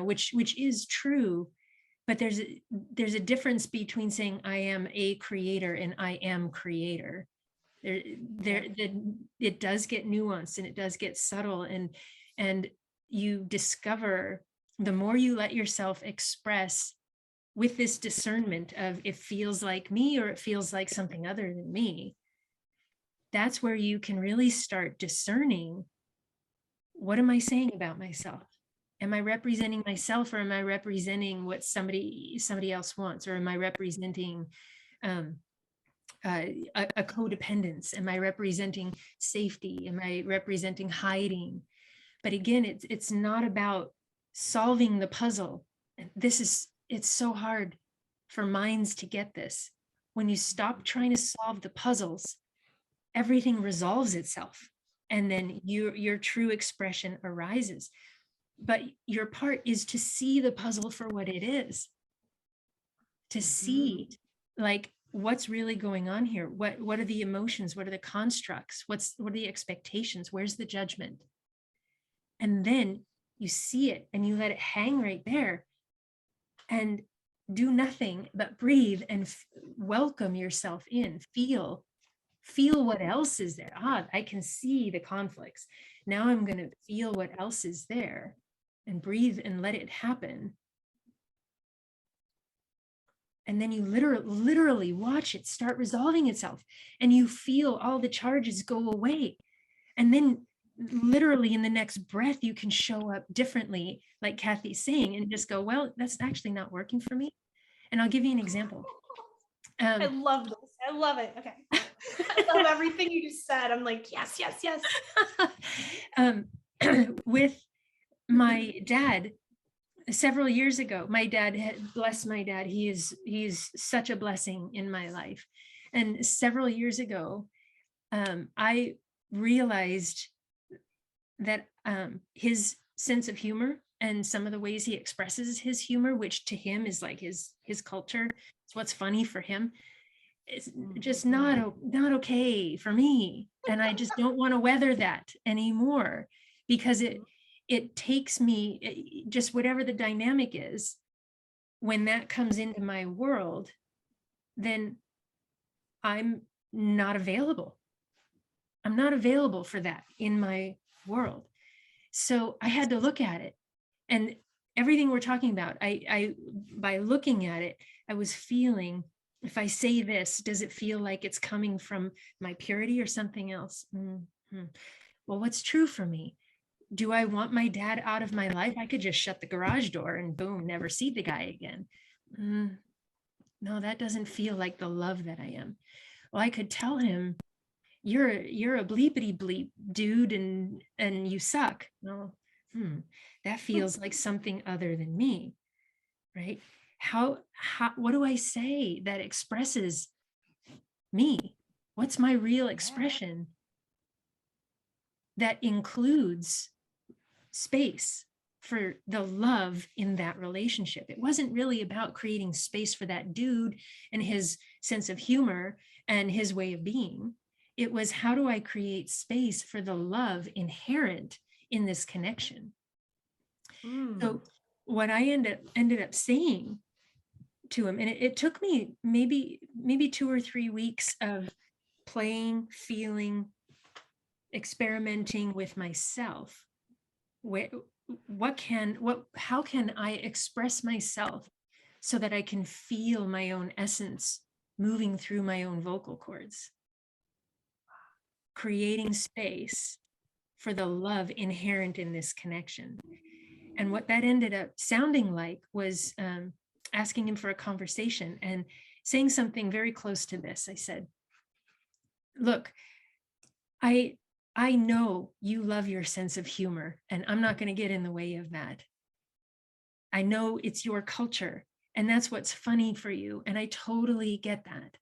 which is true, but there's a difference between saying I am a creator and I am creator. It does get nuanced and it does get subtle, and you discover, the more you let yourself express with this discernment of it feels like me or it feels like something other than me, that's where you can really start discerning, what am I saying about myself? Am I representing myself, or am I representing what somebody else wants? Or am I representing a codependence? Am I representing safety? Am I representing hiding? But again, it's not about solving the puzzle. It's so hard for minds to get this. When you stop trying to solve the puzzles, everything resolves itself, and then your true expression arises. But your part is to see the puzzle for what it is, to see, like, what's really going on here. What are the emotions? What are the constructs? What are the expectations? Where's the judgment? And then you see it and you let it hang right there and do nothing but breathe and welcome yourself in. Feel what else is there. I can see the conflicts. Now I'm going to feel what else is there. and breathe and let it happen. And then you literally watch it start resolving itself, and you feel all the charges go away. And then literally in the next breath, you can show up differently, like Kathy's saying, and just go, well, that's actually not working for me. And I'll give you an example. I love this. I love it. Okay. I love everything you just said. I'm like, yes, yes, yes. With my dad, several years ago, my dad had, bless my dad, he's such a blessing in my life. And several years ago, I realized that his sense of humor and some of the ways he expresses his humor, which to him is like his culture, it's what's funny for him, it's just not okay for me. And I just don't want to weather that anymore, because it takes me, just whatever the dynamic is, when that comes into my world, then I'm not available. I'm not available for that in my world. So I had to look at it, and everything we're talking about, I by looking at it, I was feeling, if I say this, does it feel like it's coming from my purity or something else? Mm-hmm. Well, what's true for me? Do I want my dad out of my life? I could just shut the garage door and boom, never see the guy again. No, that doesn't feel like the love that I am. Well, I could tell him, you're a bleepity bleep dude, and you suck. No, that feels like something other than me, right? How what do I say that expresses me? What's my real expression that includes space for the love in that relationship? It wasn't really about creating space for that dude and his sense of humor and his way of being. It was, how do I create space for the love inherent in this connection? So what I ended up saying to him, and it took me maybe 2 or 3 weeks of playing, feeling, experimenting with myself. How can I express myself so that I can feel my own essence moving through my own vocal cords? Creating space for the love inherent in this connection. And what that ended up sounding like was asking him for a conversation and saying something very close to this. I said, look, I know you love your sense of humor, and I'm not going to get in the way of that. I know it's your culture, and that's what's funny for you, and I totally get that.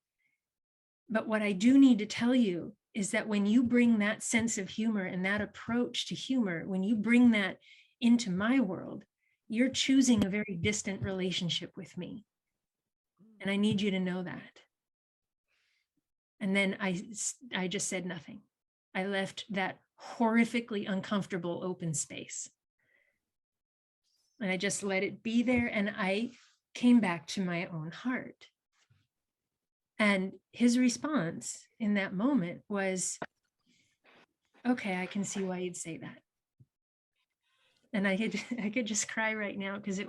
But what I do need to tell you is that when you bring that sense of humor and that approach to humor, when you bring that into my world, you're choosing a very distant relationship with me. And I need you to know that. And then I just said nothing. I left that horrifically uncomfortable open space. And I just let it be there, and I came back to my own heart. And his response in that moment was, okay, I can see why you'd say that. And I could just cry right now, because it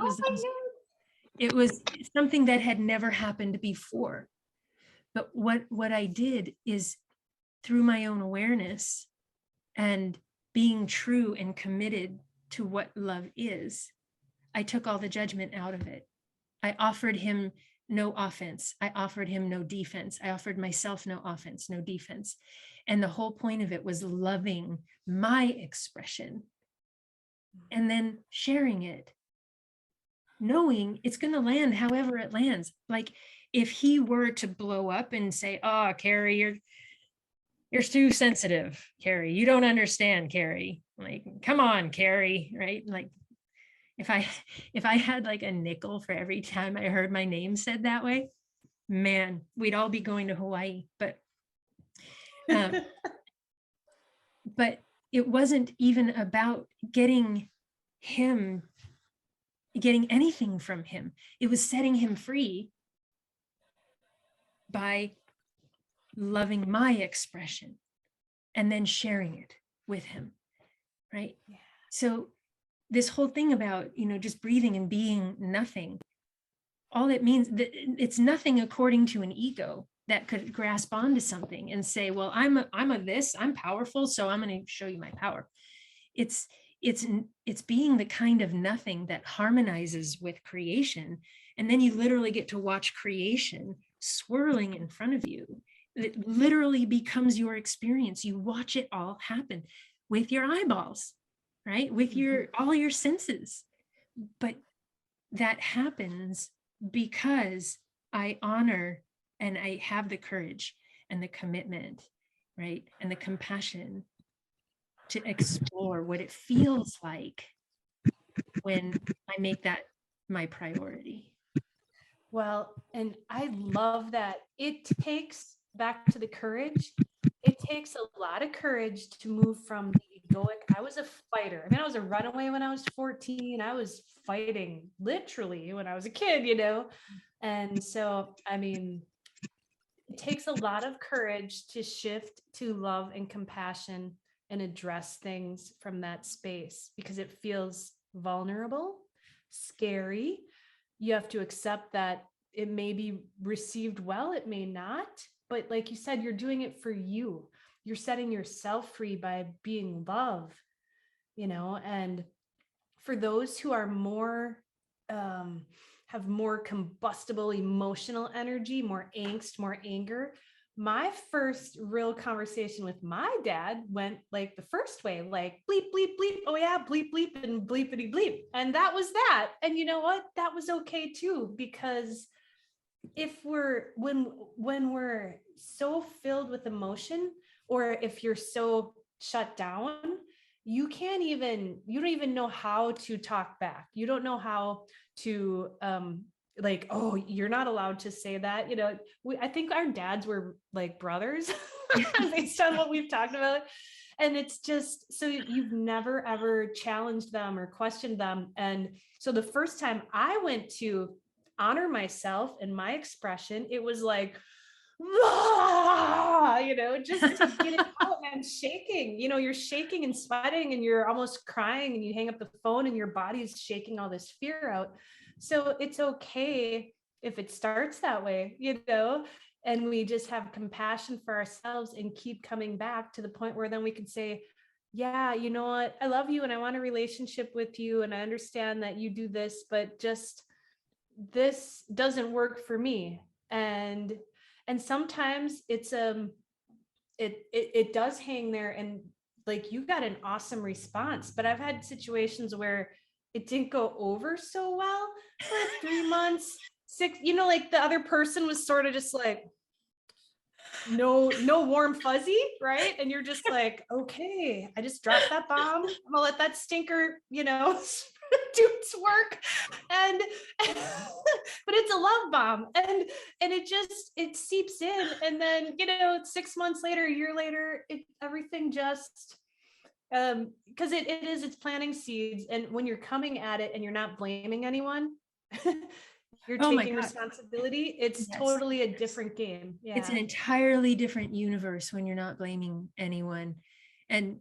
was something that had never happened before. But what I did is, through my own awareness and being true and committed to what love is, I took all the judgment out of it. I offered him no offense. I offered him no defense. I offered myself no offense, no defense. And the whole point of it was loving my expression and then sharing it, knowing it's going to land however it lands. Like, if he were to blow up and say, oh, Carrie, you're too sensitive, Carrie. You don't understand, Carrie. Like, come on, Carrie, right? Like, if I had like a nickel for every time I heard my name said that way, man, we'd all be going to Hawaii. But but it wasn't even about getting anything from him. It was setting him free by loving my expression and then sharing it with him, right? Yeah. So this whole thing about, just breathing and being nothing, all it means that it's nothing according to an ego that could grasp onto something and say, well, I'm powerful, so I'm going to show you my power. It's it's being the kind of nothing that harmonizes with creation. And then you literally get to watch creation swirling in front of you. It literally becomes your experience. You watch it all happen with your eyeballs, right? With all your senses. But that happens because I honor and I have the courage and the commitment, right? And the compassion to explore what it feels like when I make that my priority. Well, and I love that it takes, back to the courage, it takes a lot of courage to move from the egoic. I was a fighter. I mean, I was a runaway when I was 14. I was fighting literally when I was a kid, And so, I mean, it takes a lot of courage to shift to love and compassion and address things from that space, because it feels vulnerable, scary. You have to accept that it may be received well, it may not. But like you said, you're doing it for you. You're setting yourself free by being love, and for those who are more, have more combustible emotional energy, more angst, more anger. My first real conversation with my dad went like the first way, like bleep, bleep, bleep. Oh yeah, bleep, bleep, and bleepity bleep. And that was that. And you know what? That was okay too, because if when we're so filled with emotion, or if you're so shut down, you don't even know how to talk back. You don't know how to like, oh, you're not allowed to say that. I think our dads were like brothers based on what we've talked about. And it's just, so you've never ever challenged them or questioned them. And so the first time I went to honor myself and my expression, it was like, just to get it out. And I'm shaking, you're shaking and sweating and you're almost crying, and you hang up the phone and your body's shaking all this fear out. So it's okay if it starts that way, and we just have compassion for ourselves and keep coming back to the point where then we can say, yeah, you know what? I love you and I want a relationship with you. And I understand that you do this, but just this doesn't work for me. And sometimes it's it does hang there, and like you got an awesome response, but I've had situations where it didn't go over so well for 3 months, 6, like the other person was sort of just like, no warm fuzzy, right? And you're just like, okay, I just dropped that bomb, I'm gonna let that stinker do its work. And but it's a love bomb, and it seeps in, and then 6 months later, a year later, everything just because it's planting seeds. And when you're coming at it and you're not blaming anyone, you're taking responsibility. It's totally a different game. Yeah, it's an entirely different universe when you're not blaming anyone. And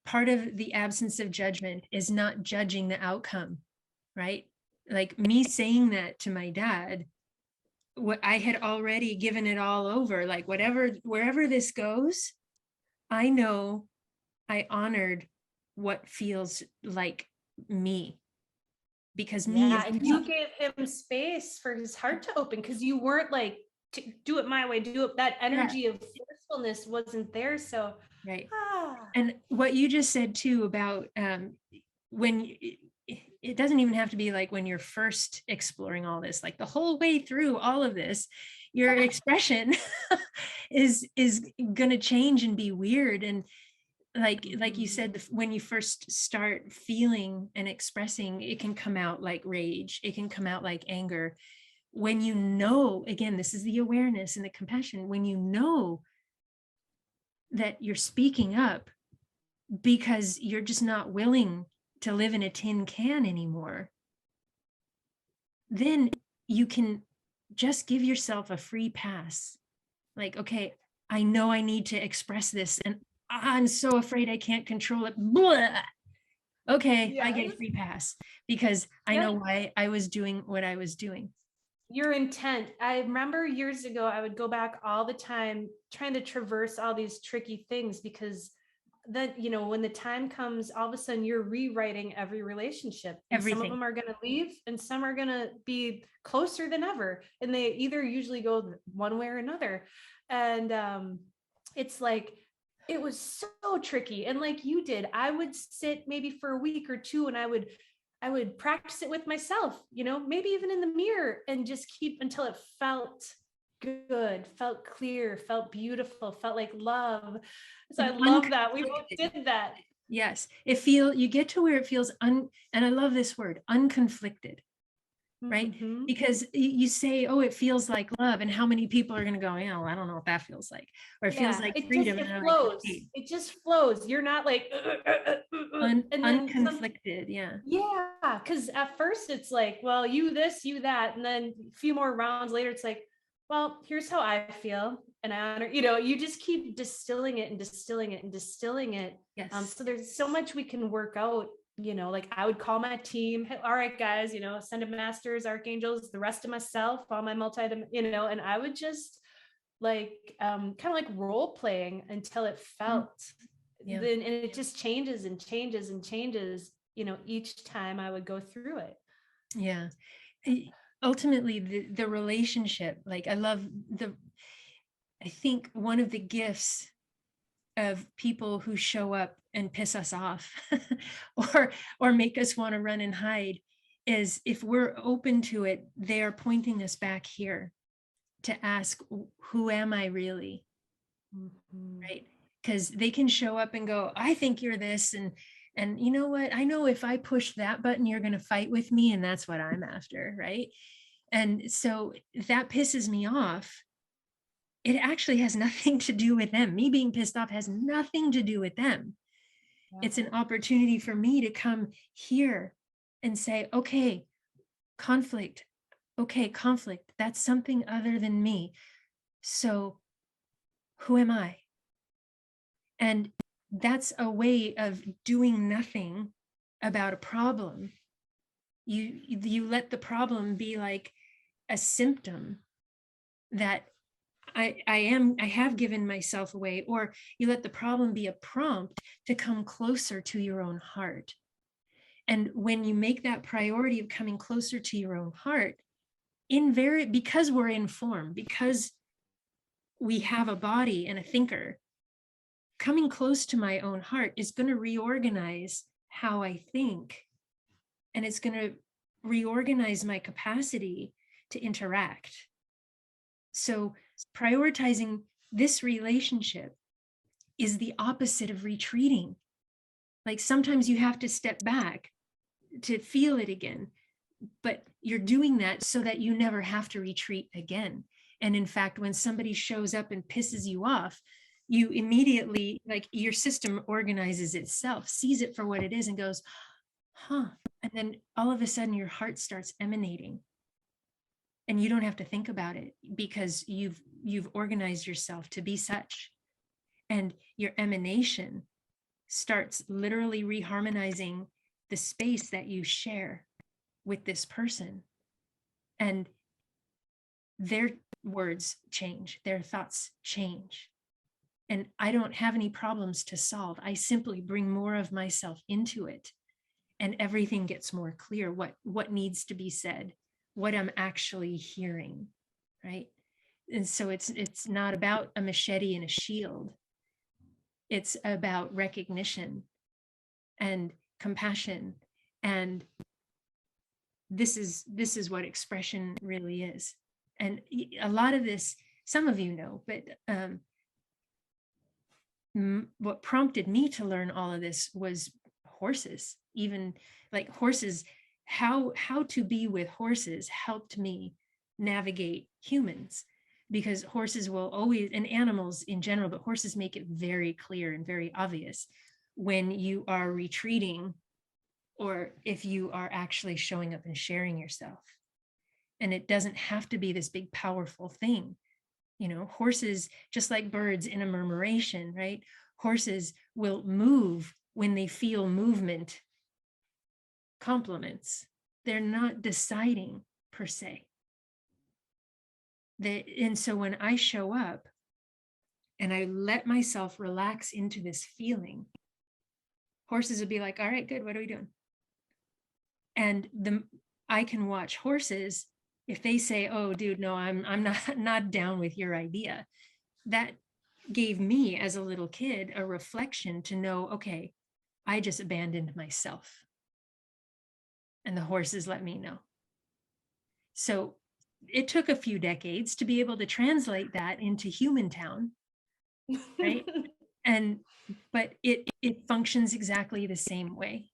part of the absence of judgment is not judging the outcome, right? Like me saying that to my dad, what I had already given it all over, like wherever this goes, I know I honored what feels like me, because me is and you gave him space for his heart to open, because you weren't like, do it my way, do it. That energy of forcefulness wasn't there. So right. And what you just said too about when it doesn't even have to be like when you're first exploring all this, like the whole way through all of this, your expression is going to change and be weird. And like you said, when you first start feeling and expressing, it can come out like rage, it can come out like anger. When again, this is the awareness and the compassion, when that you're speaking up because you're just not willing to live in a tin can anymore, then you can just give yourself a free pass. Like, okay, I know I need to express this and I'm so afraid I can't control it. Blah. Okay, I get a Yes. free pass because I know Yep. why I was doing what I was doing. Your intent. I remember years ago, I would go back all the time trying to traverse all these tricky things because then, when the time comes, all of a sudden you're rewriting every relationship, and some of Everything. them are going to leave and some are going to be closer than ever. And they either usually go one way or another. And it's like, it was so tricky. And like you did, I would sit maybe for a week or two and I would practice it with myself, maybe even in the mirror, and just keep until it felt good, felt clear, felt beautiful, felt like love. So I And love that. We both did that. yes, you get to where it feels and I love this word, unconflicted, right? Mm-hmm. Because you say, oh, it feels like love. And how many people are going to go, yeah, well, I don't know what that feels like. Or it feels Yeah, like it just freedom. And it I'm like, flows. okay, It just flows. You're not like and then unconflicted. Yeah. yeah, because at first it's like, well, you this, you that, and then a few more rounds later, it's like, well, here's how I feel, and I honor. You just keep distilling it and distilling it and distilling it. Yes. So there's so much we can work out. Like I would call my team, hey, all right, guys, ascended masters, archangels, the rest of myself, all my and I would just like kind of like role playing until it Mm, felt yeah. then, and it just changes and changes and changes, each time I would go through it. Yeah. Ultimately, the relationship, like I think one of the gifts of people who show up and piss us off or make us want to run and hide is if we're open to it, they are pointing us back here to ask, who am I really? Mm-hmm. Right? Because they can show up and go, I think you're this, and you know what? I know if I push that button, you're going to fight with me, and that's what I'm after, right? And so that pisses me off. It actually has nothing to do with them. Me being pissed off has nothing to do with them. Yeah. It's an opportunity for me to come here and say, okay, conflict. Okay, conflict. That's something other than me. So who am I? And that's a way of doing nothing about a problem. You let the problem be like a symptom that I have given myself away, or you let the problem be a prompt to come closer to your own heart. And when you make that priority of coming closer to your own heart, because we're in form, because we have a body and a thinker, coming close to my own heart is going to reorganize how I think, and it's going to reorganize my capacity to interact. So prioritizing this relationship is the opposite of retreating. Like sometimes you have to step back to feel it again, but you're doing that so that you never have to retreat again. And in fact, when somebody shows up and pisses you off, you immediately, like your system organizes itself, sees it for what it is and goes, huh. And then all of a sudden your heart starts emanating and you don't have to think about it because you've organized yourself to be such. And your emanation starts literally reharmonizing the space that you share with this person. And their words change, their thoughts change. And I don't have any problems to solve. I simply bring more of myself into it. And everything gets more clear what needs to be said, what I'm actually hearing, right? And so it's not about a machete and a shield. It's about recognition and compassion. And this is what expression really is. And a lot of this, some of you know, but what prompted me to learn all of this was horses. Even like horses, how to be with horses helped me navigate humans, because horses will always, and animals in general, but horses make it very clear and very obvious when you are retreating or if you are actually showing up and sharing yourself. And it doesn't have to be this big powerful thing. Horses, just like birds in a murmuration, right? Horses will move when they feel movement compliments. They're not deciding per se. And so when I show up and I let myself relax into this feeling, horses would be like, all right, good, what are we doing? And I can watch horses, if they say, oh, dude, no, I'm not down with your idea. That gave me as a little kid a reflection to know, okay, I just abandoned myself. And the horses let me know. So it took a few decades to be able to translate that into human town, right? But it functions exactly the same way,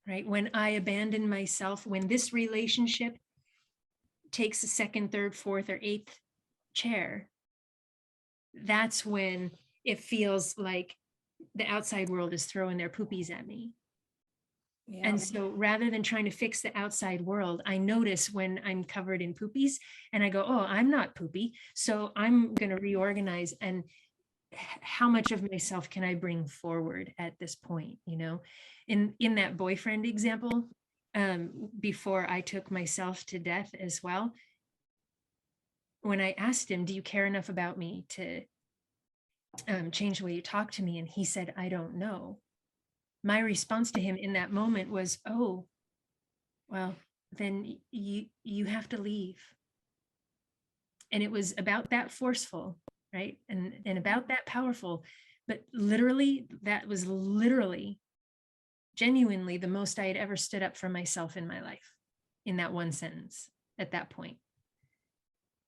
right? When I abandon myself, when this relationship takes a second, third, fourth, or eighth chair, that's when it feels like the outside world is throwing their poopies at me. Yeah. And so rather than trying to fix the outside world, I notice when I'm covered in poopies and I go, oh, I'm not poopy. So I'm going to reorganize. And how much of myself can I bring forward at this point? You know, in that boyfriend example, before I took myself to death as well, when I asked him, do you care enough about me to change the way you talk to me? And he said, I don't know. My response to him in that moment was, oh, well, then you have to leave. And it was about that forceful, right? And about that powerful, but literally, that was literally, genuinely the most I had ever stood up for myself in my life, in that one sentence at that point,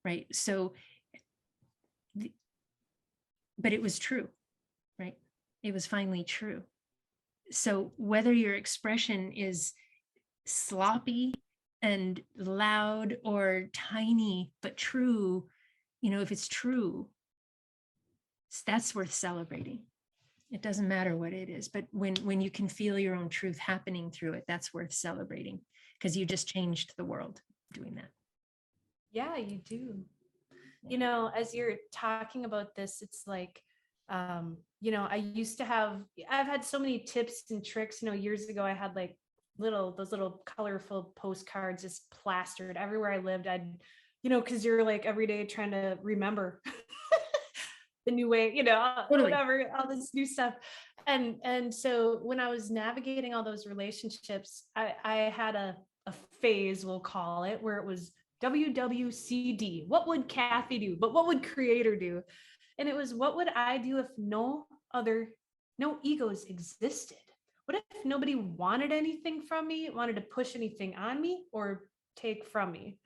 right? So, but it was true, right? It was finally true. So whether your expression is sloppy and loud or tiny but true, you know, if it's true, that's worth celebrating. It doesn't matter what it is, but when you can feel your own truth happening through it, that's worth celebrating, because you just changed the world doing that. Yeah, you do. You know, as you're talking about this, it's like, you know, I've had so many tips and tricks. You know, years ago, I had like those little colorful postcards just plastered everywhere I lived. You know, because you're like every day trying to remember the new way, you know, Totally. whatever, all this new stuff. And so when I was navigating all those relationships, I had a phase, we'll call it, where it was WWCD. What would Kathy do? But what would Creator do? And it was, what would I do if no egos existed? What if nobody wanted anything from me, wanted to push anything on me or take from me?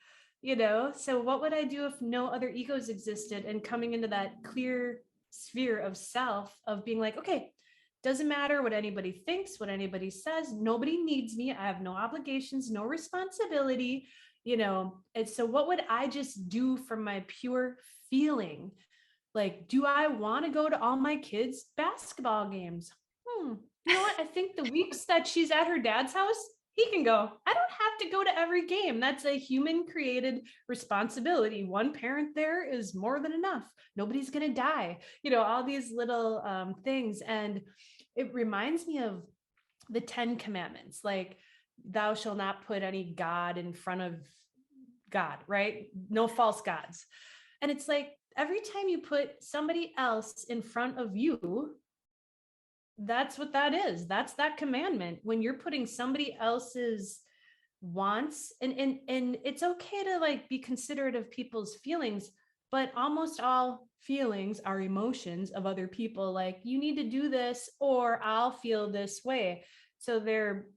You know, so what would I do if no other egos existed? And coming into that clear sphere of self, of being like, okay, doesn't matter what anybody thinks, what anybody says, nobody needs me. I have no obligations, no responsibility, you know. And so what would I just do from my pure feeling? Like, do I want to go to all my kids' basketball games? You know what? I think the weeks that she's at her dad's house, he can go. I don't have to go to every game. That's a human created responsibility. One parent there is more than enough. Nobody's going to die. You know, all these little things. And it reminds me of the 10 commandments, like, thou shalt not put any God in front of God, right? No false gods. And it's like, every time you put somebody else in front of you, that's what that is. That's that commandment. When you're putting somebody else's wants, and it's okay to like be considerate of people's feelings, but almost all feelings are emotions of other people. Like, you need to do this or I'll feel this way. So they're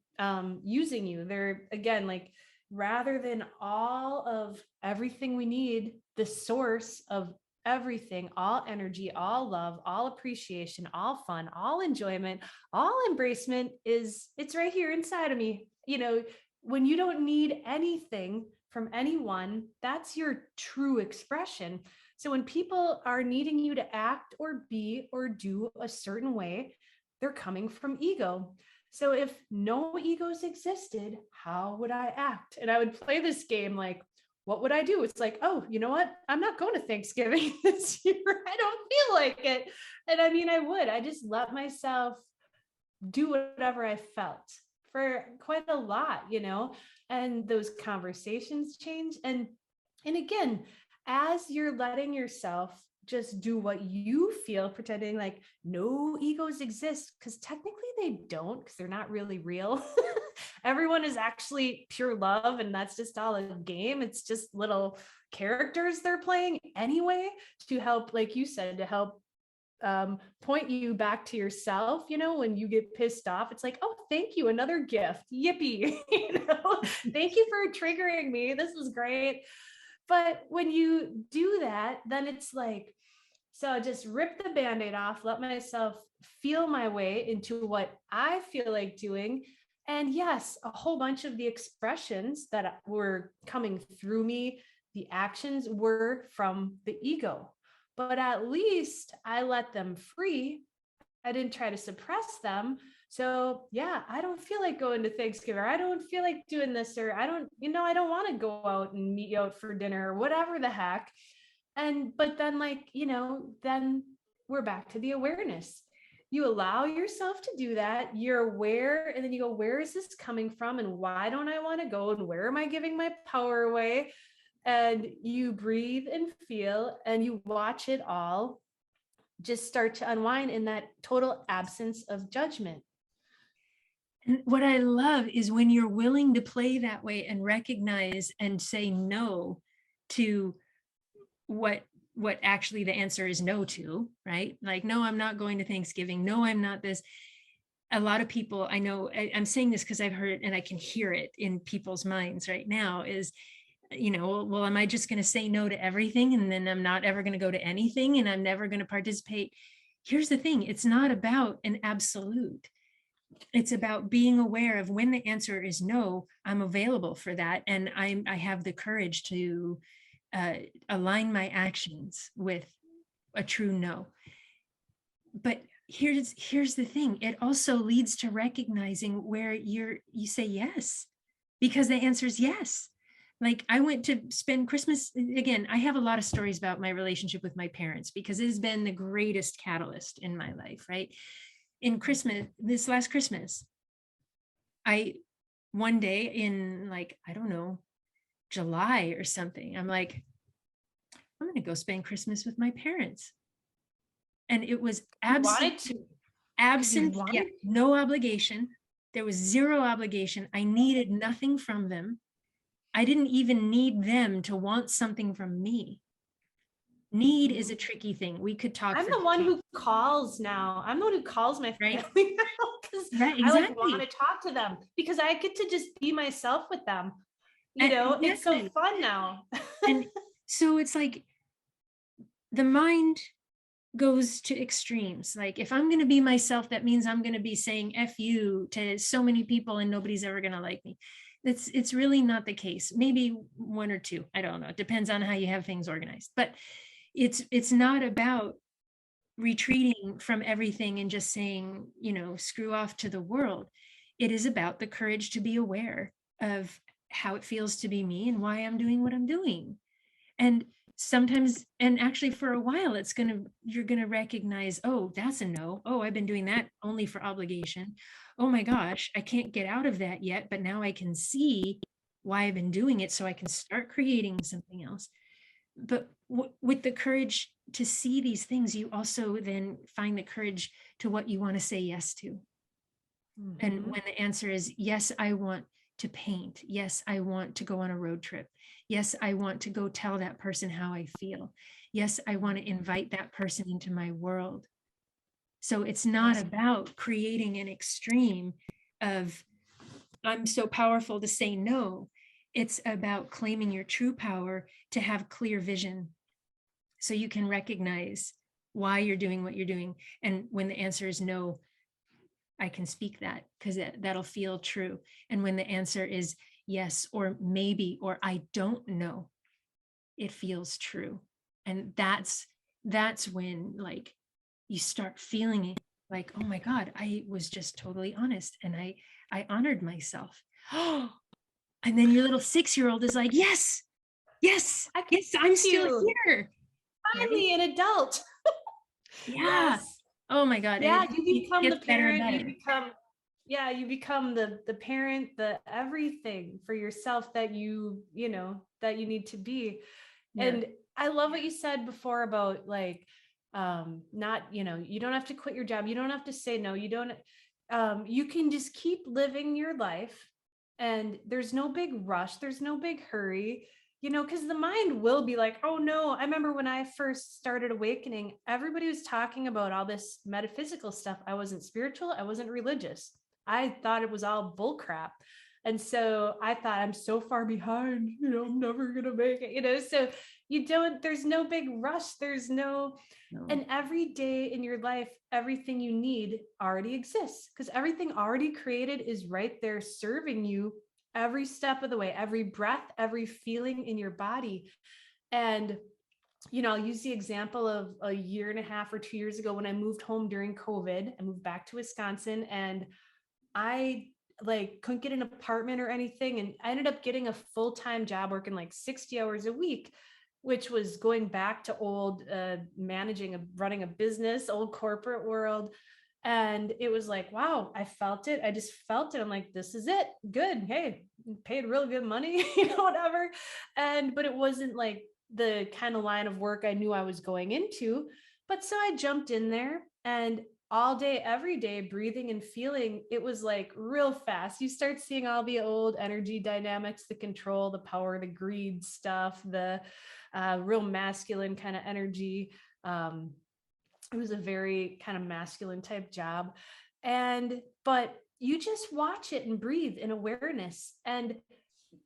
using you. They're, again, like, rather than all of everything we need, the source of everything, all energy, all love, all appreciation, all fun, all enjoyment, all embracement, it's right here inside of me. You know, when you don't need anything from anyone, that's your true expression. So when people are needing you to act or be or do a certain way, they're coming from ego. So if no egos existed, how would I act? And I would play this game like, what would I do? It's like, oh, you know what? I'm not going to Thanksgiving this year. I don't feel like it. And I mean, I just let myself do whatever I felt. for quite a lot, and those conversations change. And again, as you're letting yourself just do what you feel, pretending like no egos exist, because technically they don't, because they're not really real. Everyone is actually pure love, and that's just all a game. It's just little characters they're playing anyway, to help, like you said, to help point you back to yourself. When you get pissed off, it's like, oh, thank you, another gift, yippee. Thank you for triggering me, this was great. But when you do that, then it's like, so I just rip the Band-Aid off, let myself feel my way into what I feel like doing. And yes, a whole bunch of the expressions that were coming through me, the actions, were from the ego. But at least I let them free. I didn't try to suppress them. So yeah, I don't feel like going to Thanksgiving, or I don't feel like doing this, or I don't want to go out and meet you out for dinner, or whatever the heck. But then, then we're back to the awareness. You allow yourself to do that. You're aware, and then you go, where is this coming from? And why don't I want to go? And where am I giving my power away? And you breathe and feel, and you watch it all just start to unwind in that total absence of judgment. And what I love is when you're willing to play that way and recognize and say no to what actually the answer is no to, right? Like, no, I'm not going to Thanksgiving. No, I'm not this. A lot of people, I know, I'm saying this because I've heard it and I can hear it in people's minds right now, is, well, am I just going to say no to everything, and then I'm not ever going to go to anything, and I'm never going to participate? Here's the thing. It's not about an absolute. It's about being aware of when the answer is no, I'm available for that. And I have the courage to align my actions with a true no. But here's the thing. It also leads to recognizing where you say yes, because the answer is yes. Like, I went to spend Christmas, again, I have a lot of stories about my relationship with my parents, because it has been the greatest catalyst in my life, right? In Christmas, this last Christmas, one day in, like, I don't know, July or something, I'm like, I'm going to go spend Christmas with my parents. And it was absent, yeah, no obligation. There was zero obligation. I needed nothing from them. I didn't even need them to want something from me. Need is a tricky thing. We could talk. I'm the one who calls now. I'm the one who calls my family now, because I want to talk to them, because I get to just be myself with them. Exactly. It's so fun now. And so it's like the mind goes to extremes. Like, if I'm going to be myself, that means I'm going to be saying F you to so many people and nobody's ever going to like me. It's really not the case. Maybe one or two, I don't know. It depends on how you have things organized. But it's not about retreating from everything and just saying, screw off to the world. It is about the courage to be aware of how it feels to be me and why I'm doing what I'm doing. And sometimes, and actually for a while, you're going to recognize, oh, that's a no. Oh, I've been doing that only for obligation. Oh my gosh, I can't get out of that yet, but now I can see why I've been doing it, so I can start creating something else. But with the courage to see these things, you also then find the courage to what you want to say yes to. Mm-hmm. And when the answer is yes, I want to paint. Yes, I want to go on a road trip. Yes, I want to go tell that person how I feel. Yes, I want to invite that person into my world. So it's not about creating an extreme of, I'm so powerful to say no. It's about claiming your true power to have clear vision, so you can recognize why you're doing what you're doing. And when the answer is no, I can speak that, because that'll feel true. And when the answer is yes, or maybe, or I don't know, it feels true. And that's when, like, you start feeling it, like, oh my God, I was just totally honest, and I honored myself. Oh, and then your little 6-year-old is like, yes, I'm still here. Finally, an adult. Yeah. Yes. Oh my God. Yeah, you become the parent, you become Yeah, you become the parent, the everything for yourself that you know, that you need to be. Yeah. And I love what you said before about like not, you know, you don't have to quit your job, you don't have to say no, you don't you can just keep living your life, and there's no big rush, there's no big hurry, you know, because the mind will be like, oh no. I remember when I first started awakening, everybody was talking about all this metaphysical stuff. I wasn't spiritual, I wasn't religious, I thought it was all bull crap. And so I thought, I'm so far behind, you know, I'm never gonna make it, you know. So you don't, there's no big rush, there's no, No. and every day in your life, everything you need already exists, because everything already created is right there serving you every step of the way, every breath, every feeling in your body. And, you know, I'll use the example of a year and a half or 2 years ago when I moved home during COVID. I moved back to Wisconsin, and I like couldn't get an apartment or anything. And I ended up getting a full-time job working like 60 hours a week, which was going back to old running a business, old corporate world. And it was like, wow, I felt it. I just felt it. I'm like, this is it. Good. Hey, paid real good money, you know, whatever. And, but it wasn't like the kind of line of work I knew I was going into. But so I jumped in there, and all day, every day, breathing and feeling, it was like real fast. You start seeing all the old energy dynamics, the control, the power, the greed stuff, the real masculine kind of energy. It was a very kind of masculine type job. And, but you just watch it and breathe in awareness. And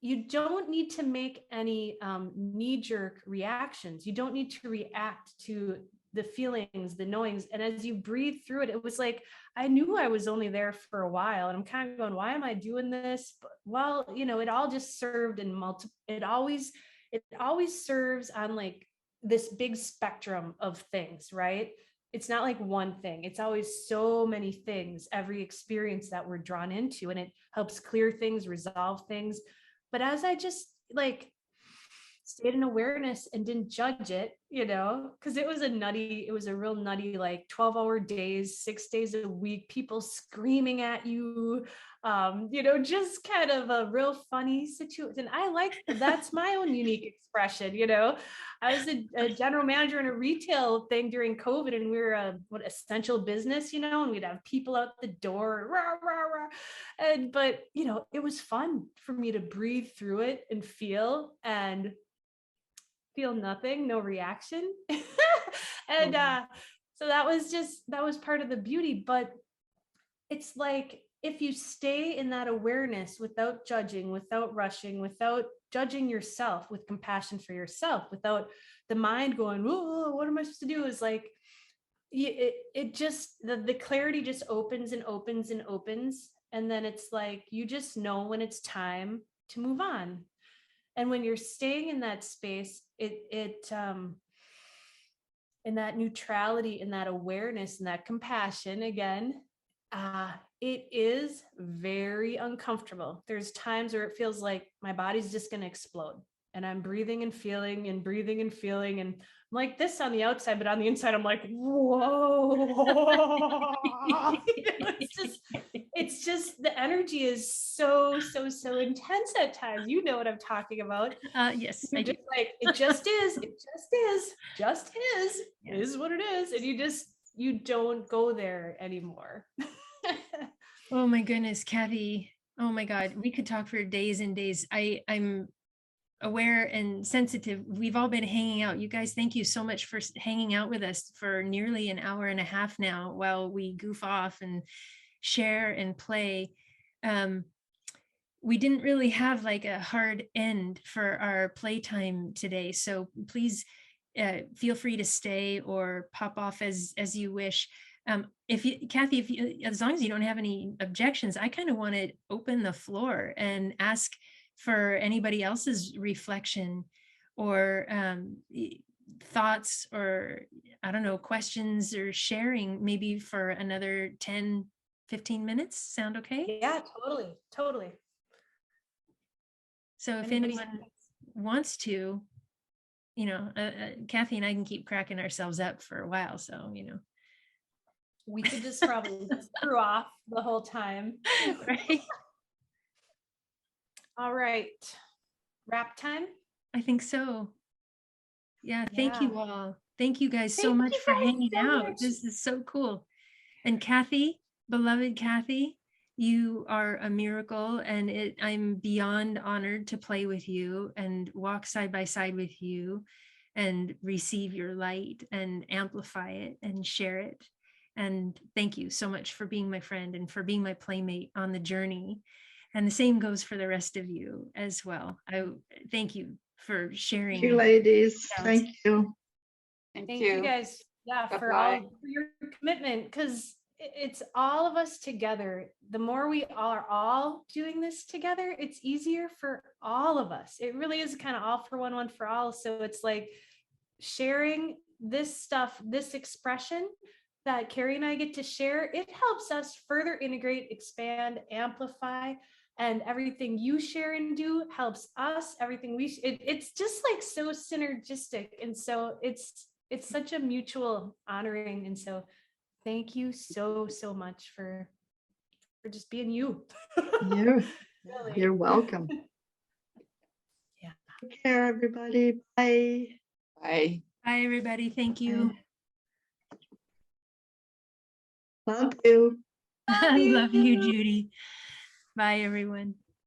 you don't need to make any knee-jerk reactions. You don't need to react to the feelings, the knowings. And as you breathe through it, it was like, I knew I was only there for a while, and I'm kind of going, why am I doing this? But, well, you know, it all just served in it always serves on like this big spectrum of things, right? It's not like one thing, it's always so many things, every experience that we're drawn into, and it helps clear things, resolve things. But as I just like stayed in awareness and didn't judge it, you know, because it was a real nutty, like 12-hour days, 6 days a week, people screaming at you, you know, just kind of a real funny situation. I like, that's my own unique expression, you know. I was a general manager in a retail thing during COVID, and we were a what essential business, you know, and we'd have people out the door, rah, rah, rah. And but you know, it was fun for me to breathe through it and feel nothing, no reaction. And so that was part of the beauty. But it's like, if you stay in that awareness without judging, without rushing, without judging yourself, with compassion for yourself, without the mind going, oh, what am I supposed to do, is like, it just, the clarity just opens and opens and opens. And then it's like, you just know when it's time to move on. And when you're staying in that space, in that neutrality, in that awareness, and that compassion again, it is very uncomfortable. There's times where it feels like my body's just going to explode, and I'm breathing and feeling and breathing and feeling, and I'm like this on the outside, but on the inside I'm like, whoa. It's just the energy is so intense at times. You know what I'm talking about. Yes, I You're do. just like, it just is, just Yeah. is what it is. And you don't go there anymore. Oh my goodness, Kathy. Oh my God, we could talk for days and days. I'm aware and sensitive. We've all been hanging out. You guys, thank you so much for hanging out with us for nearly an hour and a half now while we goof off and share and play. We didn't really have like a hard end for our playtime today. So please feel free to stay or pop off as you wish. If you, Kathy, if you, as long as you don't have any objections, I kind of want to open the floor and ask for anybody else's reflection or thoughts, or I don't know, questions or sharing, maybe for another 10, 15 minutes. Sound okay? Yeah, totally. So if Anybody? anyone wants to, you know, Kathy and I can keep cracking ourselves up for a while. So, you know. We could just probably screw off the whole time. Right? All right. Wrap time. I think so. Yeah, thank Yeah. you all. Thank you guys so Thank much you for guys hanging so out. much. This is so cool. And Kathy, beloved Kathy, you are a miracle, and I'm beyond honored to play with you and walk side by side with you and receive your light and amplify it and share it. And thank you so much for being my friend and for being my playmate on the journey. And the same goes for the rest of you as well. I thank you for sharing. Thank you, ladies. Yeah. Thank you. Thank you guys. Yeah, for all for your commitment, because it's all of us together. The more we are all doing this together, it's easier for all of us. It really is kind of all for one, one for all. So it's like sharing this stuff, this expression that Carrie and I get to share, it helps us further integrate, expand, amplify, and everything you share and do helps us. Everything it's just like so synergistic, and so it's such a mutual honoring. And so thank you so much for just being you. Really. You're welcome. Yeah. Take care, everybody. Bye. Bye. Bye, everybody. Thank you. Love you. I love you, Judy. Bye, everyone.